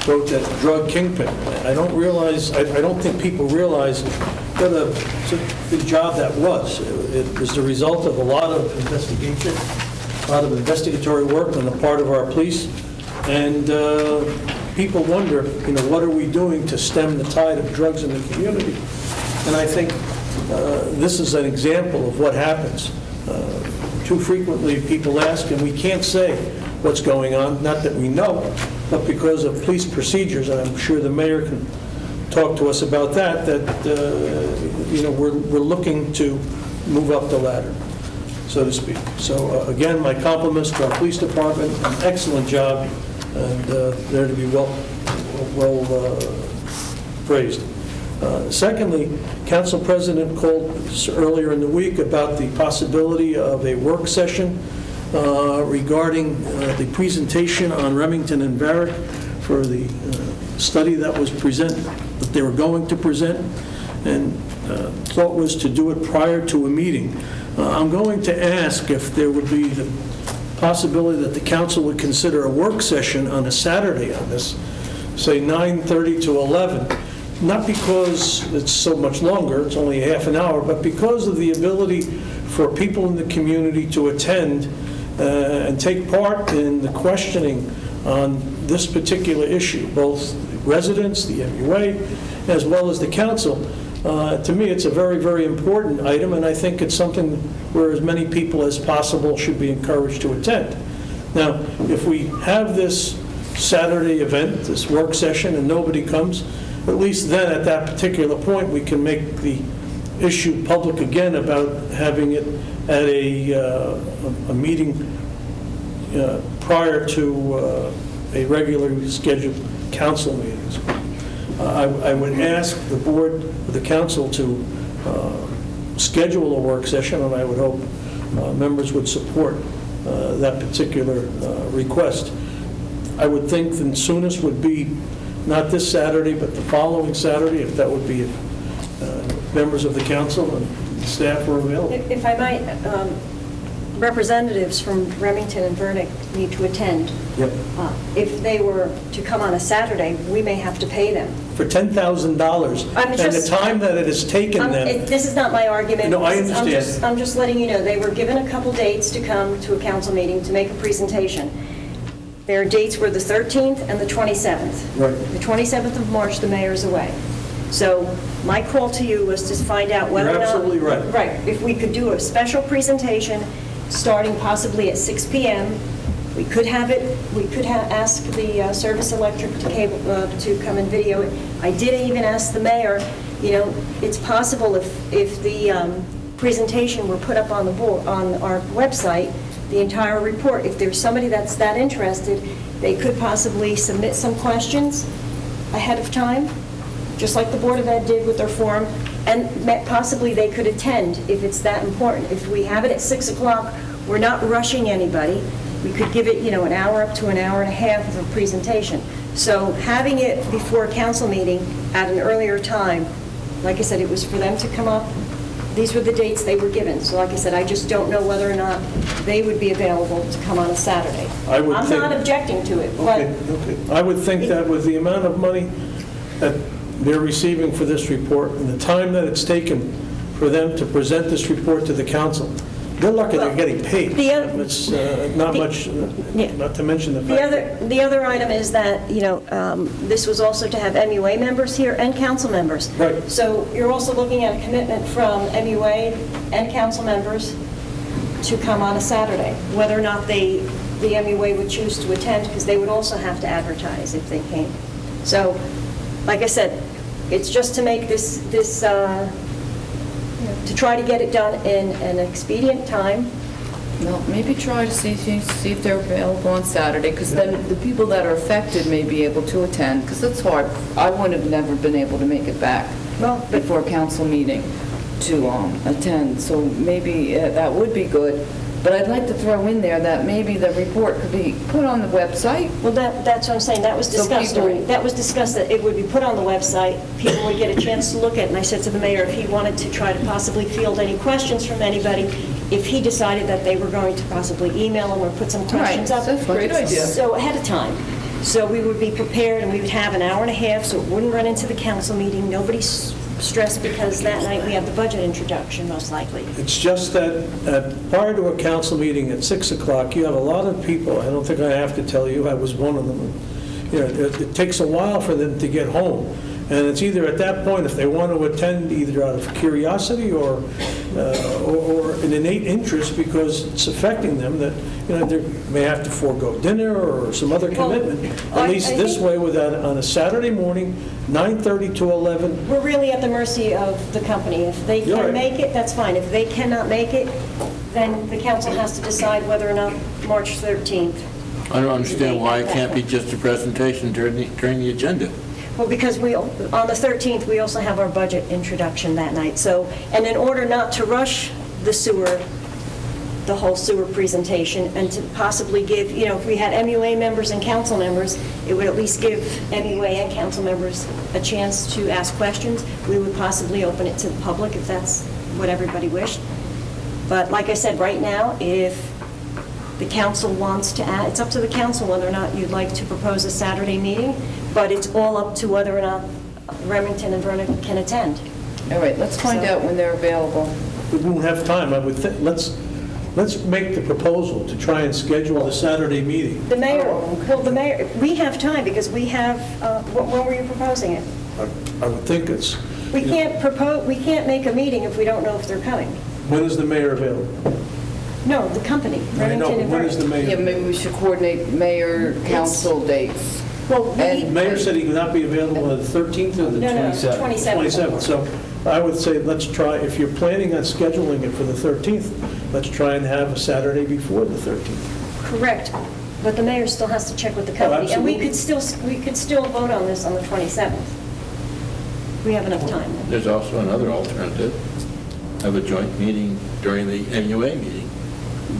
quote, that drug kingpin. I don't think people realize what a good job that was. It was the result of a lot of investigation, a lot of investigatory work on the part of our police, and people wonder, what are we doing to stem the tide of drugs in the community? And I think this is an example of what happens. Too frequently, people ask, and we can't say what's going on, not that we know, but because of police procedures, and I'm sure the mayor can talk to us about that, we're looking to move up the ladder. so to speak. So again, my compliments to our police department, an excellent job, and they're to be well praised. Secondly, Council President called earlier in the week about the possibility of a work session regarding the presentation on Remington and Varick for the study that was that they were going to present, and thought was to do it prior to a meeting. I'm going to ask if there would be the possibility that the council would consider a work session on a Saturday on this, say 9:30 to 11, not because it's so much longer, it's only a half an hour, but because of the ability for people in the community to attend and take part in the questioning on this particular issue, both residents, the MUA, as well as the council. To me, it's a very, very important item, and I think it's something where as many people as possible should be encouraged to attend. Now, if we have this Saturday event, this work session, and nobody comes, at least then at that particular point, we can make the issue public again about having it at a meeting prior to a regularly scheduled council meetings. I would ask the board, the council, to schedule a work session, and I would hope members would support that particular request. I would think the soonest would be not this Saturday, but the following Saturday, if that would be members of the council and staff were available. If I might, representatives from Remington and Vernon need to attend. Yep. If they were to come on a Saturday, we may have to pay them. For $10,000, and the time that it has taken them. This is not my argument. No, I understand. I'm just letting you know, they were given a couple dates to come to a council meeting to make a presentation. Their dates were the 13th and the 27th. Right. The 27th of March, the mayor's away. So my call to you was to find out whether or not... You're absolutely right. Right. If we could do a special presentation starting possibly at 6 p.m., we could have it, we could ask the Service Electric to come and video it. I did even ask the mayor, you know, it's possible if the presentation were put up on the board, on our website, the entire report, if there's somebody that's that interested, they could possibly submit some questions ahead of time, just like the Board of Ed did with their forum, and possibly they could attend if it's that important. If we have it at 6 o'clock, we're not rushing anybody. We could give it, you know, an hour up to an hour and a half of a presentation. So having it before a council meeting at an earlier time, like I said, it was for them to come up. These were the dates they were given. So like I said, I just don't know whether or not they would be available to come on a Saturday. I'm not objecting to it, but... Okay. I would think that with the amount of money that they're receiving for this report and the time that it's taken for them to present this report to the council, they're lucky they're getting paid. It's not much, not to mention the fact The other item is that, you know, this was also to have MUA members here and council members. Right. So you're also looking at a commitment from MUA and council members to come on a Saturday, whether or not the MUA would choose to attend, because they would also have to advertise if they came. So, like I said, it's just to make this to try to get it done in an expedient time. Well, maybe try to see if they're available on Saturday, because then the people that are affected may be able to attend, because it's hard. I would have never been able to make it back before a council meeting to attend, so maybe that would be good. But I'd like to throw in there that maybe the report could be put on the website. Well, that's what I'm saying. That was discussed already. That was discussed, that it would be put on the website. People would get a chance to look at it. And I said to the mayor, if he wanted to try to possibly field any questions from anybody, if he decided that they were going to possibly email them or put some questions up. That's a great idea. So ahead of time. So we would be prepared, and we would have an hour and a half, so it wouldn't run into the council meeting. Nobody's stressed because that night we have the budget introduction, most likely. It's just that prior to a council meeting at 6 o'clock, you have a lot of people, I don't think I have to tell you, I was one of them. You know, it takes a while for them to get home. And it's either at that point, if they want to attend either out of curiosity or an innate interest because it's affecting them, that, you know, they may have to forego dinner or some other commitment. At least this way, on a Saturday morning, 9:30 to 11. We're really at the mercy of the company. If they can make it, that's fine. If they cannot make it, then the council has to decide whether or not March 13th. I don't understand why it can't be just a presentation during the agenda. Well, because on the 13th, we also have our budget introduction that night. So, and in order not to rush the whole sewer presentation, and to possibly give, if we had MUA members and council members, it would at least give MUA and council members a chance to ask questions. We would possibly open it to the public if that's what everybody wished. But like I said, right now, if the council wants to add, it's up to the council whether or not you'd like to propose a Saturday meeting, but it's all up to whether or not Remington and Vernon can attend. All right, let's find out when they're available. We won't have time, I would think, let's make the proposal to try and schedule a Saturday meeting. The mayor, we have time because we have, when were you proposing it? I would think it's, We can't make a meeting if we don't know if they're coming. when is the mayor available? No, the company, I know, Remington but and when is the Vernon. Yeah, mayor? maybe we should coordinate mayor council dates. Well, The mayor said he would not be available on the 13th or the No, 27th? 27th. So I would say, let's try, if you're planning on scheduling it for the 13th, let's try and have a Saturday before the 13th. Correct, but the mayor still has to check with the company. And we absolutely. could still vote on this on the 27th. We have enough time. There's also another alternative, have a joint meeting during the MUA meeting.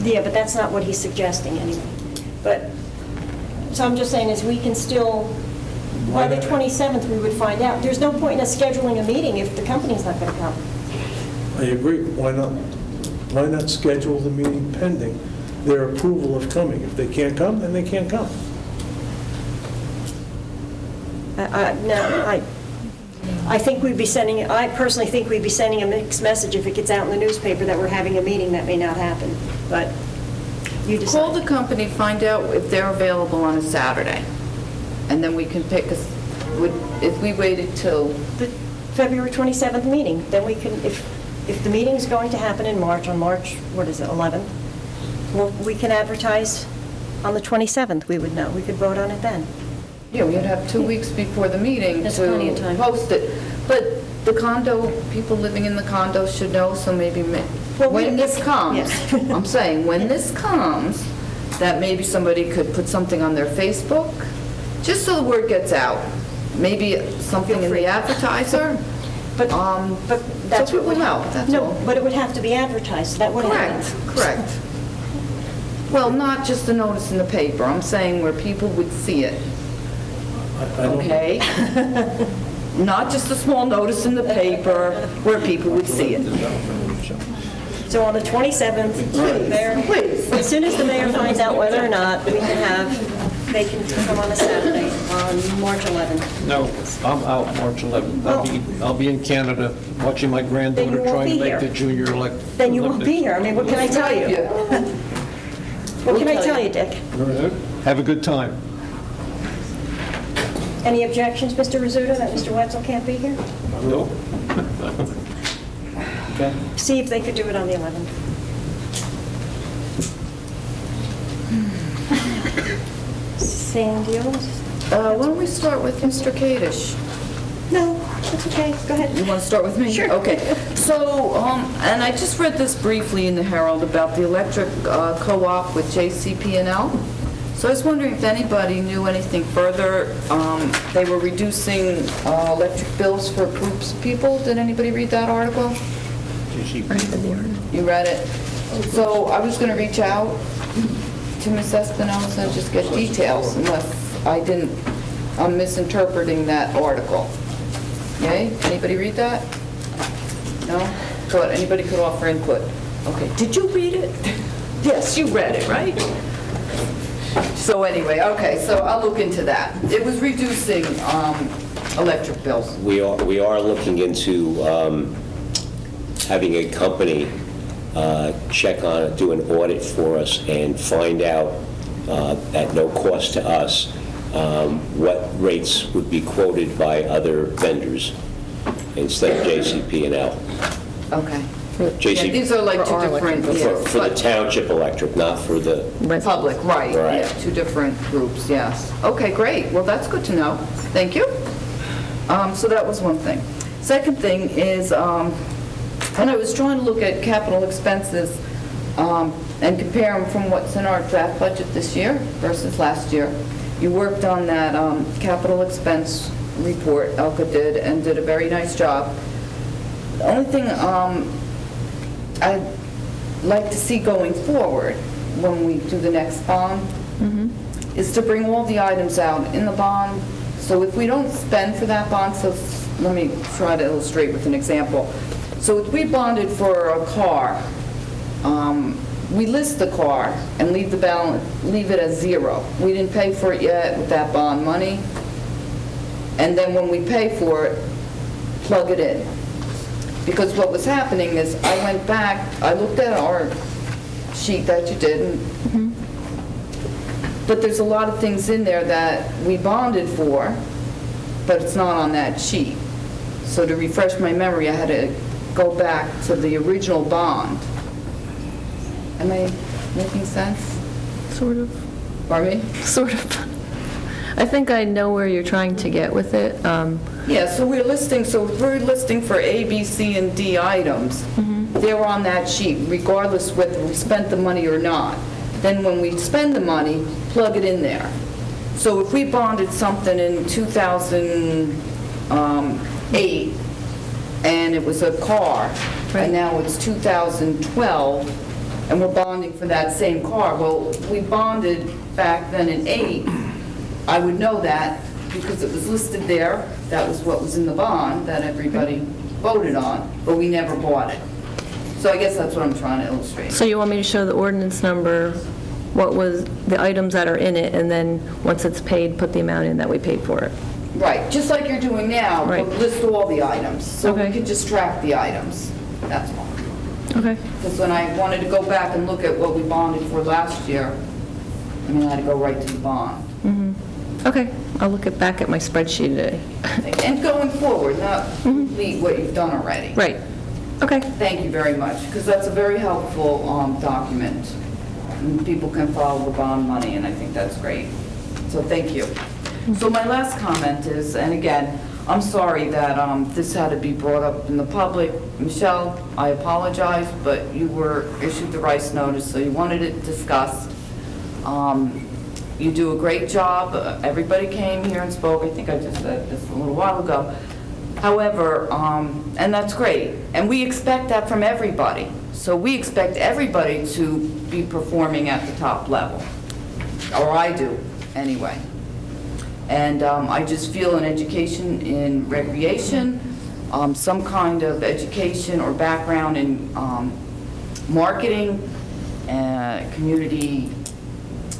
Yeah, but that's not what he's suggesting anyway. But, so I'm just saying is we can still, by the 27th, we would find out. There's no point in us scheduling a meeting if the company's not going to come. I agree, why not? Why not schedule the meeting pending their approval of coming? If they can't come, then they can't come. No, I think we'd be sending, I personally think we'd be sending a mixed message if it gets out in the newspaper that we're having a meeting that may not happen, but you decide. Call the company, find out if they're available on a Saturday, and then we can pick, if we waited till... The February 27th meeting, then we can, if the meeting's going to happen in March, on March, 11th, well, we can advertise on the 27th, we would know. We could vote on it then. Yeah, we'd have 2 weeks before the meeting That's plenty of to time. post it. But the condo, people living in the condo should know, so maybe when this comes, I'm saying, when this comes, that maybe somebody could put something on their Facebook, just so the word gets out. Maybe something in the advertiser. But that's so what people know, that's all. No, but it would have to be advertised, that wouldn't happen. Correct. Well, not just a notice in the paper, I'm saying where people would see it. I don't- Okay? Not just a small notice in the paper where people would see it. So on the 27th, mayor, as soon as the mayor finds out whether or not we can have, they can come on a Saturday on March 11th. No, I'm out March 11th. I'll be in Canada watching my Then granddaughter you won't trying to be make here. the junior Olympics. Then you won't be here. I mean, what can I tell you? What can I tell you, Dick? Have a good time. Any objections, Mr. Rizzuto, that Mr. Wetzel can't be here? No. Okay. See if they could do it on the 11th. Sandy, Why don't we start with Mr. Kadish? no, that's okay, go ahead. You want to start with me? Sure. Okay. So, and I just read this briefly in the Herald about the electric co-op with JCP&L. So I was wondering if anybody knew anything further. They were reducing electric bills for groups of people. Did anybody read that article? You read it? So I was going to reach out to Ms. Espinosa and just get details, unless I'm misinterpreting that article. Yay? Anybody read that? No? Good. Anybody could offer input? Okay. Did you read it? Yes, you read it, right? So anyway, okay, so I'll look into that. It was reducing electric bills. We are looking into having a company check on it, do an audit for us, and find out at no cost to us what rates would be quoted by other vendors instead of JCP&L. Okay. JC Yeah, these are like two different, yes, For the but Township electric, not for the... public, right, Right. yeah, two different groups, yes. Okay, great, well, that's good to know. Thank you. So that was one thing. Second thing is, when I was trying to look at capital expenses, and compare them from what's in our draft budget this year versus last year. You worked on that capital expense report, Elka did, and did a very nice job. The only thing I'd like to see going forward when we do the next bond is to bring all the items out in the bond. So if we don't spend for that bond, so let me try to illustrate with an example. So if we bonded for a car, we list the car and leave the balance, leave it as zero. We didn't pay for it yet with that bond money. And then when we pay for it, plug it in. Because what was happening is I went back, I looked at our sheet that you did, but there's a lot of things in there that we bonded for, but it's not on that sheet. So to refresh my memory, I had to go back to the original bond. Am I making sense? Sort of. Pardon me? Sort of. I think I know where you're trying to get with it. Yeah, so we're listing for A, B, C, and D items. They're on that sheet, regardless whether we spent the money or not. Then when we spend the money, plug it in there. So if we bonded something in 2008, and it was a car, and now it's 2012, and we're bonding for that same car, well, we bonded back then in 8, I would know that because it was listed there. That was what was in the bond that everybody voted on, but we never bought it. So I guess that's what I'm trying to illustrate. So you want me to show the ordinance number, what was the items that are in it, and then once it's paid, put the amount in that we paid for it? Right, just like you're doing now, Right. but list all the items, so we Okay. can just track the items. That's all. Okay. Because when I wanted to go back and look at what we bonded for last year, I had to go right to the bond. Okay, I'll look back at my spreadsheet today. And going forward, not complete what you've done already. Right. Okay. Thank you very much, because that's a very helpful document. And people can follow the bond money, and I think that's great. So thank you. So my last comment is, and again, I'm sorry that this had to be brought up in the public. Michelle, I apologize, but you were issued the rice notice, so you wanted it discussed. You do a great job. Everybody came here and spoke. I think I just said this a little while ago. However, and that's great, and we expect that from everybody. So we expect everybody to be performing at the top level, or I do, anyway. And I just feel an education in recreation, some kind of education or background in marketing, community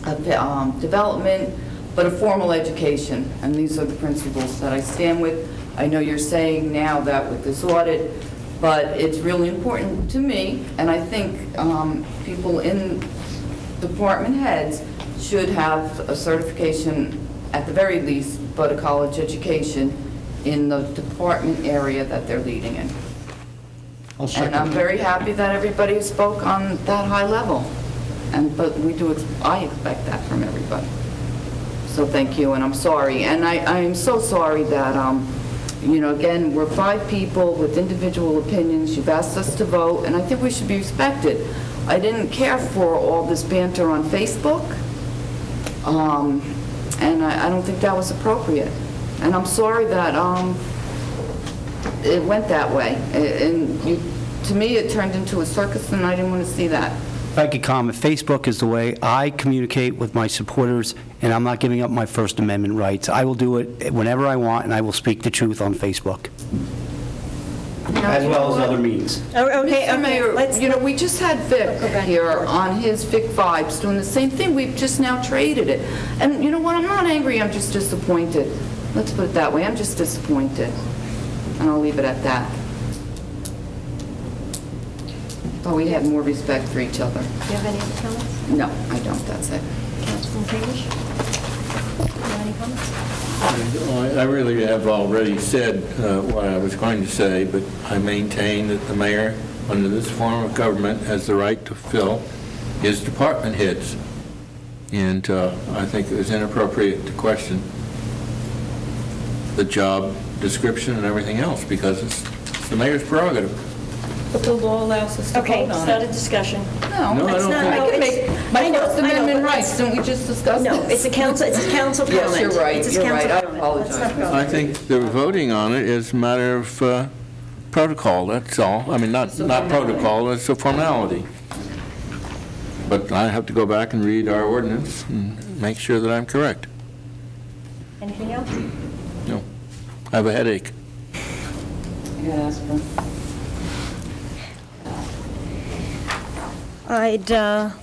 development, but a formal education. And these are the principles that I stand with. I know you're saying now that with this audit, but it's really important to me, and I think people in department heads should have a certification at the very least, but a college education in the department area that they're leading in. And I'm very happy that everybody spoke on that high level. But I expect that from everybody. So thank you, and I'm sorry. And I am so sorry that, again, we're 5 people with individual opinions. You've asked us to vote, and I think we should be respected. I didn't care for all this banter on Facebook, and I don't think that was appropriate. And I'm sorry that it went that way. And to me, it turned into a circus, and I didn't want to see that. If I could comment, Facebook is the way I communicate with my supporters, and I'm not giving up my First Amendment rights. I will do it whenever I want, and I will speak the truth on Facebook, as well as other means. Mr. Mayor, we just had Vic here on his Vic Vibes doing the same thing. We've just now traded it. And you know what? I'm not angry. I'm just disappointed. Let's put it that way. I'm just disappointed. And I'll leave it at that. Thought we had more respect for each other. Do you have any other comments? No, I don't. That's it. Councilman Kalish? Do you have any comments? I really have already said what I was going to say, but I maintain that the mayor, under this form of government, has the right to fill his department heads. And I think it was inappropriate to question the job description and everything else, because it's the mayor's prerogative. But the law allows us to Okay, vote it's on not a it. discussion. No, No, I It's don't not- think- no, I can it's- make my I know, First I know, Amendment but rights, didn't we just discuss this? No, it's a council comment. Yes, you're right, It's a you're right. council I comment. apologize, Let's not go. I think the voting on it is a matter of protocol, that's all. I mean, not protocol, it's a formality. But I have to go back and read our ordinance and make sure that I'm correct. Anything else? No, I have a headache. Yeah, aspirin. I'd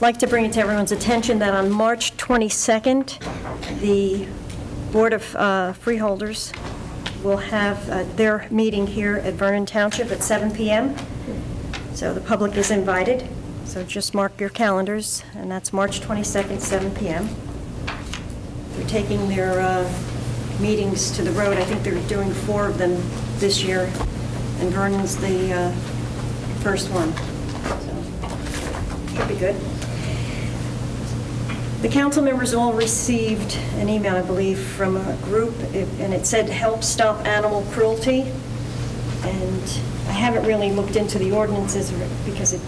like to bring it to everyone's attention that on March 22nd, the Board of Freeholders will have their meeting here at Vernon Township at 7 p.m. So the public is invited. So just mark your calendars, and that's March 22nd, 7 p.m. They're taking their meetings to the road. I think they're doing 4 of them this year, and Vernon's the first one. So, should be good. The council members all received an email, I believe, from a group, and it said, "Help Stop Animal Cruelty." And I haven't really looked into the ordinances because it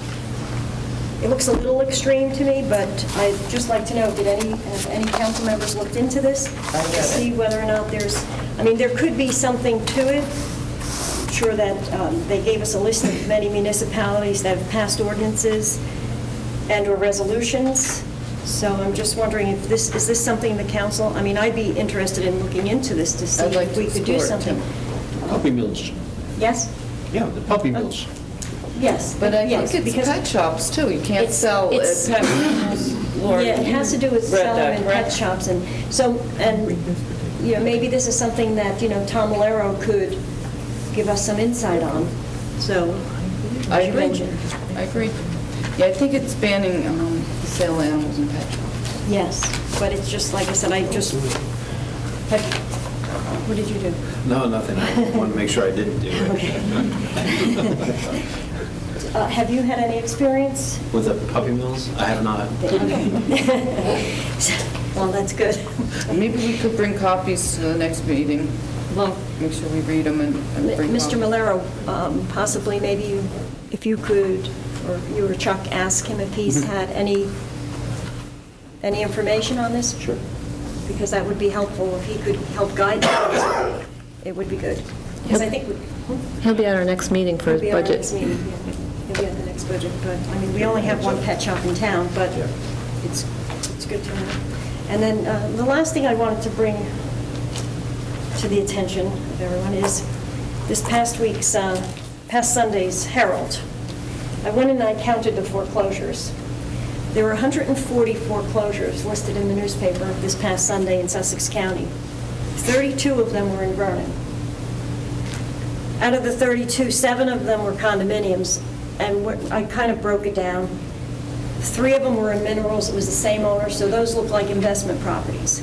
looks a little extreme to me, but I'd just like to know, have any council members looked into this? To see whether or not there could be something to it. I'm sure that they gave us a list of many municipalities that have passed ordinances and/or resolutions. So I'm just wondering if is this something the council, I'd be interested in looking into this to see I'd like if we to could do explore it, something. Puppy mills. Yes? Yeah, the puppy mills. Yes. But I yes, think it's because pet shops, too. You can't sell at it's- pet stores. Lord, Yeah, it has to do with read selling that, in correct? pet shops, and so, maybe this is something that, Tom Malero could give us some insight on, so. I as you agree. mentioned. I agree. Yeah, I think it's banning the sale of animals in pet shops. Yes, but it's just, like I said, what did you do? No, nothing. I want to make sure I didn't do it. Okay. Have you had any experience? With the puppy mills? I have not. Well, that's good. Maybe we could bring copies to the next meeting. Well, Make sure we read them and bring copies. Mr. Malero, possibly maybe if you could, or you or Chuck, ask him if he's had any information on this? Sure. Because that would be helpful, if he could help guide us, it would be good. Because I think He'll be at our next meeting for his he'll be at our budget. next meeting, yeah. He'll be at the next budget, but, we only have one pet shop in town, but it's good to know. And then the last thing I wanted to bring to the attention of everyone is this past week's, past Sunday's Herald. I went and I counted the foreclosures. There were 140 foreclosures listed in the newspaper this past Sunday in Sussex County. 32 of them were in Vernon. Out of the 32, 7 of them were condominiums, and I kind of broke it down. 3 of them were in minerals, it was the same owner, so those look like investment properties.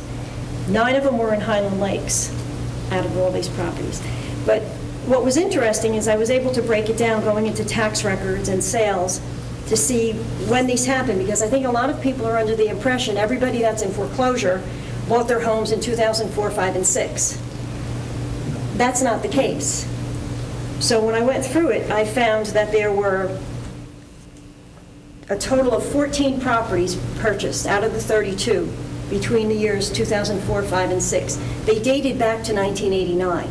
9 of them were in Highland Lakes, out of all these properties. But what was interesting is I was able to break it down going into tax records and sales to see when these happened, because I think a lot of people are under the impression everybody that's in foreclosure bought their homes in 2004, 5, and 6. That's not the case. So when I went through it, I found that there were a total of 14 properties purchased out of the 32 between the years 2004, 5, and 6. They dated back to 1989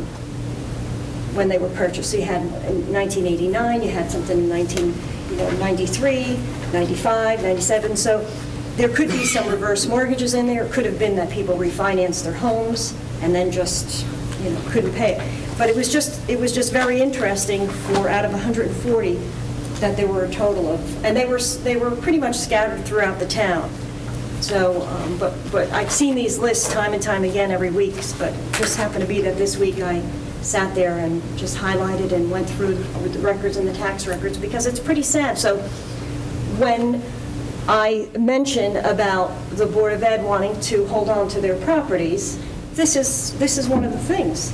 when they were purchased. So you had in 1989, you had something in 93, 95, 97. So there could be some reverse mortgages in there. It could have been that people refinanced their homes and then just, couldn't pay it. But it was just very interesting for out of 140 that there were a total of, and they were pretty much scattered throughout the town. So, but I've seen these lists time and time again every week, but it just happened to be that this week I sat there and just highlighted and went through the records and the tax records, because it's pretty sad. So when I mention about the Board of Ed wanting to hold on to their properties, this is one of the things.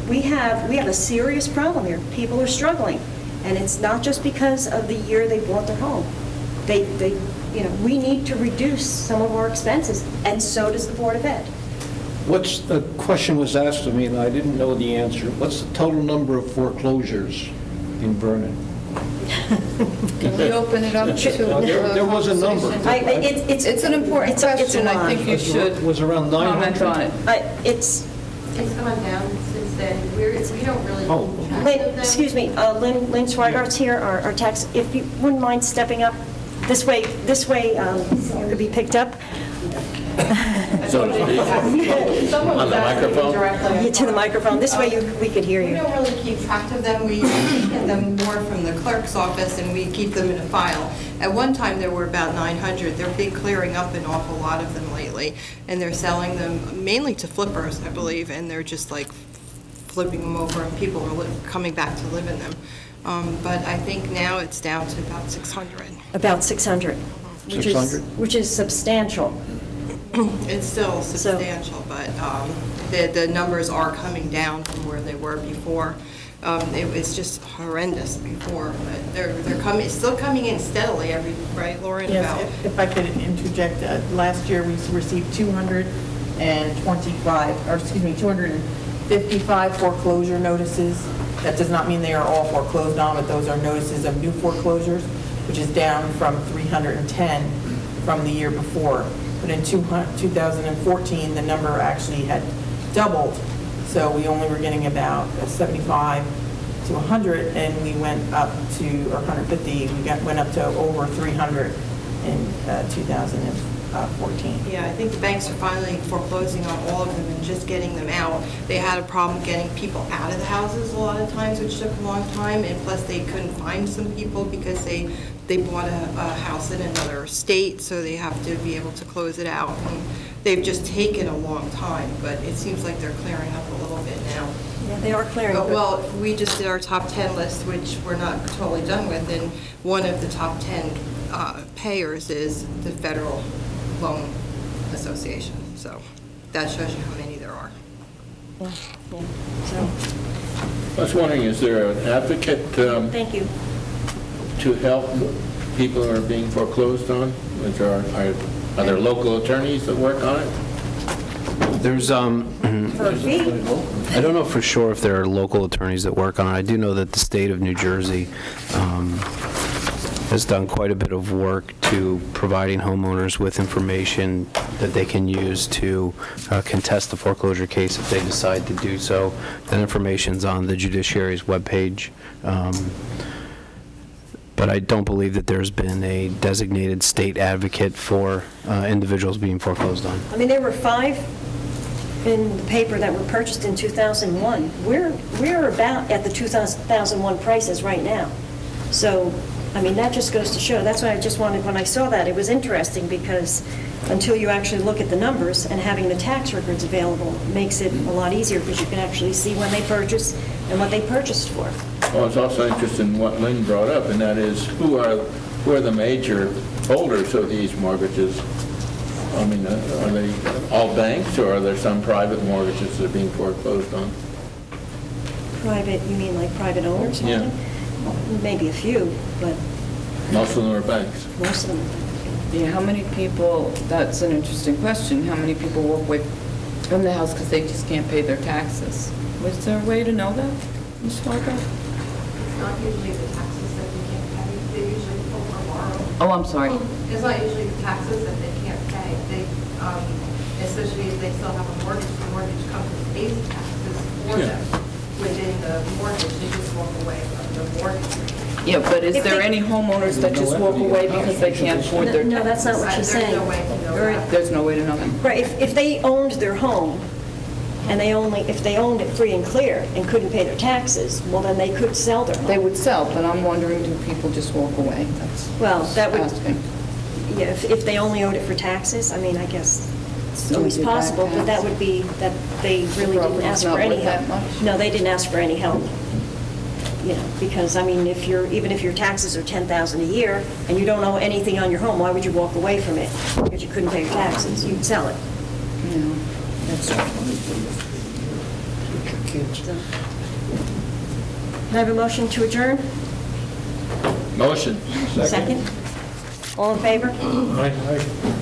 We have a serious problem here. People are struggling, and it's not just because of the year they bought their home. We need to reduce some of our expenses, and so does the Board of Ed. A question was asked of me, and I didn't know the answer. What's the total number of foreclosures in Vernon? Can we open it up to? There was a number. It's an important question, I think you should It was around 900. comment on it. It's, It's gone down since then. We don't really keep track Lynn, of them. excuse me, Lynn Swigart's here, our tax, if you wouldn't mind stepping up this way, you could be picked up. So to speak. On the microphone? Yeah, to the microphone, this way we could hear We you. don't really keep track of them. We get them more from the clerk's office, and we keep them in a file. At one time, there were about 900. They've been clearing up an awful lot of them lately, and they're selling them mainly to flippers, I believe, and they're just like flipping them over, and people are coming back to live in them. But I think now it's down to about 600. About 600, which is substantial. It's still substantial, but the numbers are coming down from where they were before. It was just horrendous before, but they're still coming in steadily right, Lauren? Yes, About- if I could interject, last year we received 255 foreclosure notices. That does not mean they are all foreclosed on, but those are notices of new foreclosures, which is down from 310 from the year before. But in 2014, the number actually had doubled, so we only were getting about 75 to 100, and we went up to, or 150, went up to over 300 in 2014. Yeah, I think the banks are finally foreclosing on all of them and just getting them out. They had a problem getting people out of the houses a lot of times, which took a long time, and plus they couldn't find some people because they bought a house in another state, so they have to be able to close it out. And they've just taken a long time, but it seems like they're clearing up a little bit now. Yeah, they are clearing. Well, we just did our top 10 list, which we're not totally done with, and one of the top 10 payers is the Federal Loan Association. So that shows you how many there are. Yeah. So, I was wondering, is there an advocate thank you. to help people who are being foreclosed on? Are there local attorneys that work on it? There's, For a fee? I don't know for sure if there are local attorneys that work on it. I do know that the state of New Jersey has done quite a bit of work to providing homeowners with information that they can use to contest the foreclosure case if they decide to do so. That information's on the judiciary's webpage. But I don't believe that there's been a designated state advocate for individuals being foreclosed on. I mean, there were 5 in the paper that were purchased in 2001. We're about at the 2001 prices right now. So, I mean, that just goes to show. That's why I just wanted, when I saw that, it was interesting because until you actually look at the numbers and having the tax records available makes it a lot easier because you can actually see when they purchased and what they purchased for. Well, I was also interested in what Lynn brought up, and that is, who are the major holders of these mortgages? I mean, are they all banks, or are there some private mortgages that are being foreclosed on? Private, you mean like private owners? Yeah. Maybe a few, but Most of them are banks. most of them. Yeah, how many people, that's an interesting question, how many people walk away from the house because they just can't pay their taxes? Was there a way to know that, Ms. Fargo? It's not usually the taxes that they can't pay. They usually pull or borrow. Oh, I'm sorry. It's not usually the taxes that they can't pay. They, especially if they still have a mortgage, the mortgage company pays the taxes for them within the mortgage. They just walk away from the mortgage rate. Yeah, but is If there they- any homeowners that just walk away because they can't afford their taxes? No, that's not what she's saying. There's no way to know that. There's no way to know that. Right, if they owned their home, and if they owned it free and clear and couldn't pay their taxes, well, then they could sell their They home. would sell, but I'm wondering, do people just walk away? That's Well, that would, asking. yeah, if they only owed it for taxes, I mean, I guess it's So always is it back possible, but that tax? would be that they really didn't property's ask not for any worth that help. much? No, they didn't ask for any help. You know, because, I mean, even if your taxes are $10,000 a year and you don't owe anything on your home, why would you walk away from it? Because you couldn't pay your taxes, you'd sell it. Yeah, that's So. Can I have a motion to adjourn? Motion. Second? All in favor? Aye.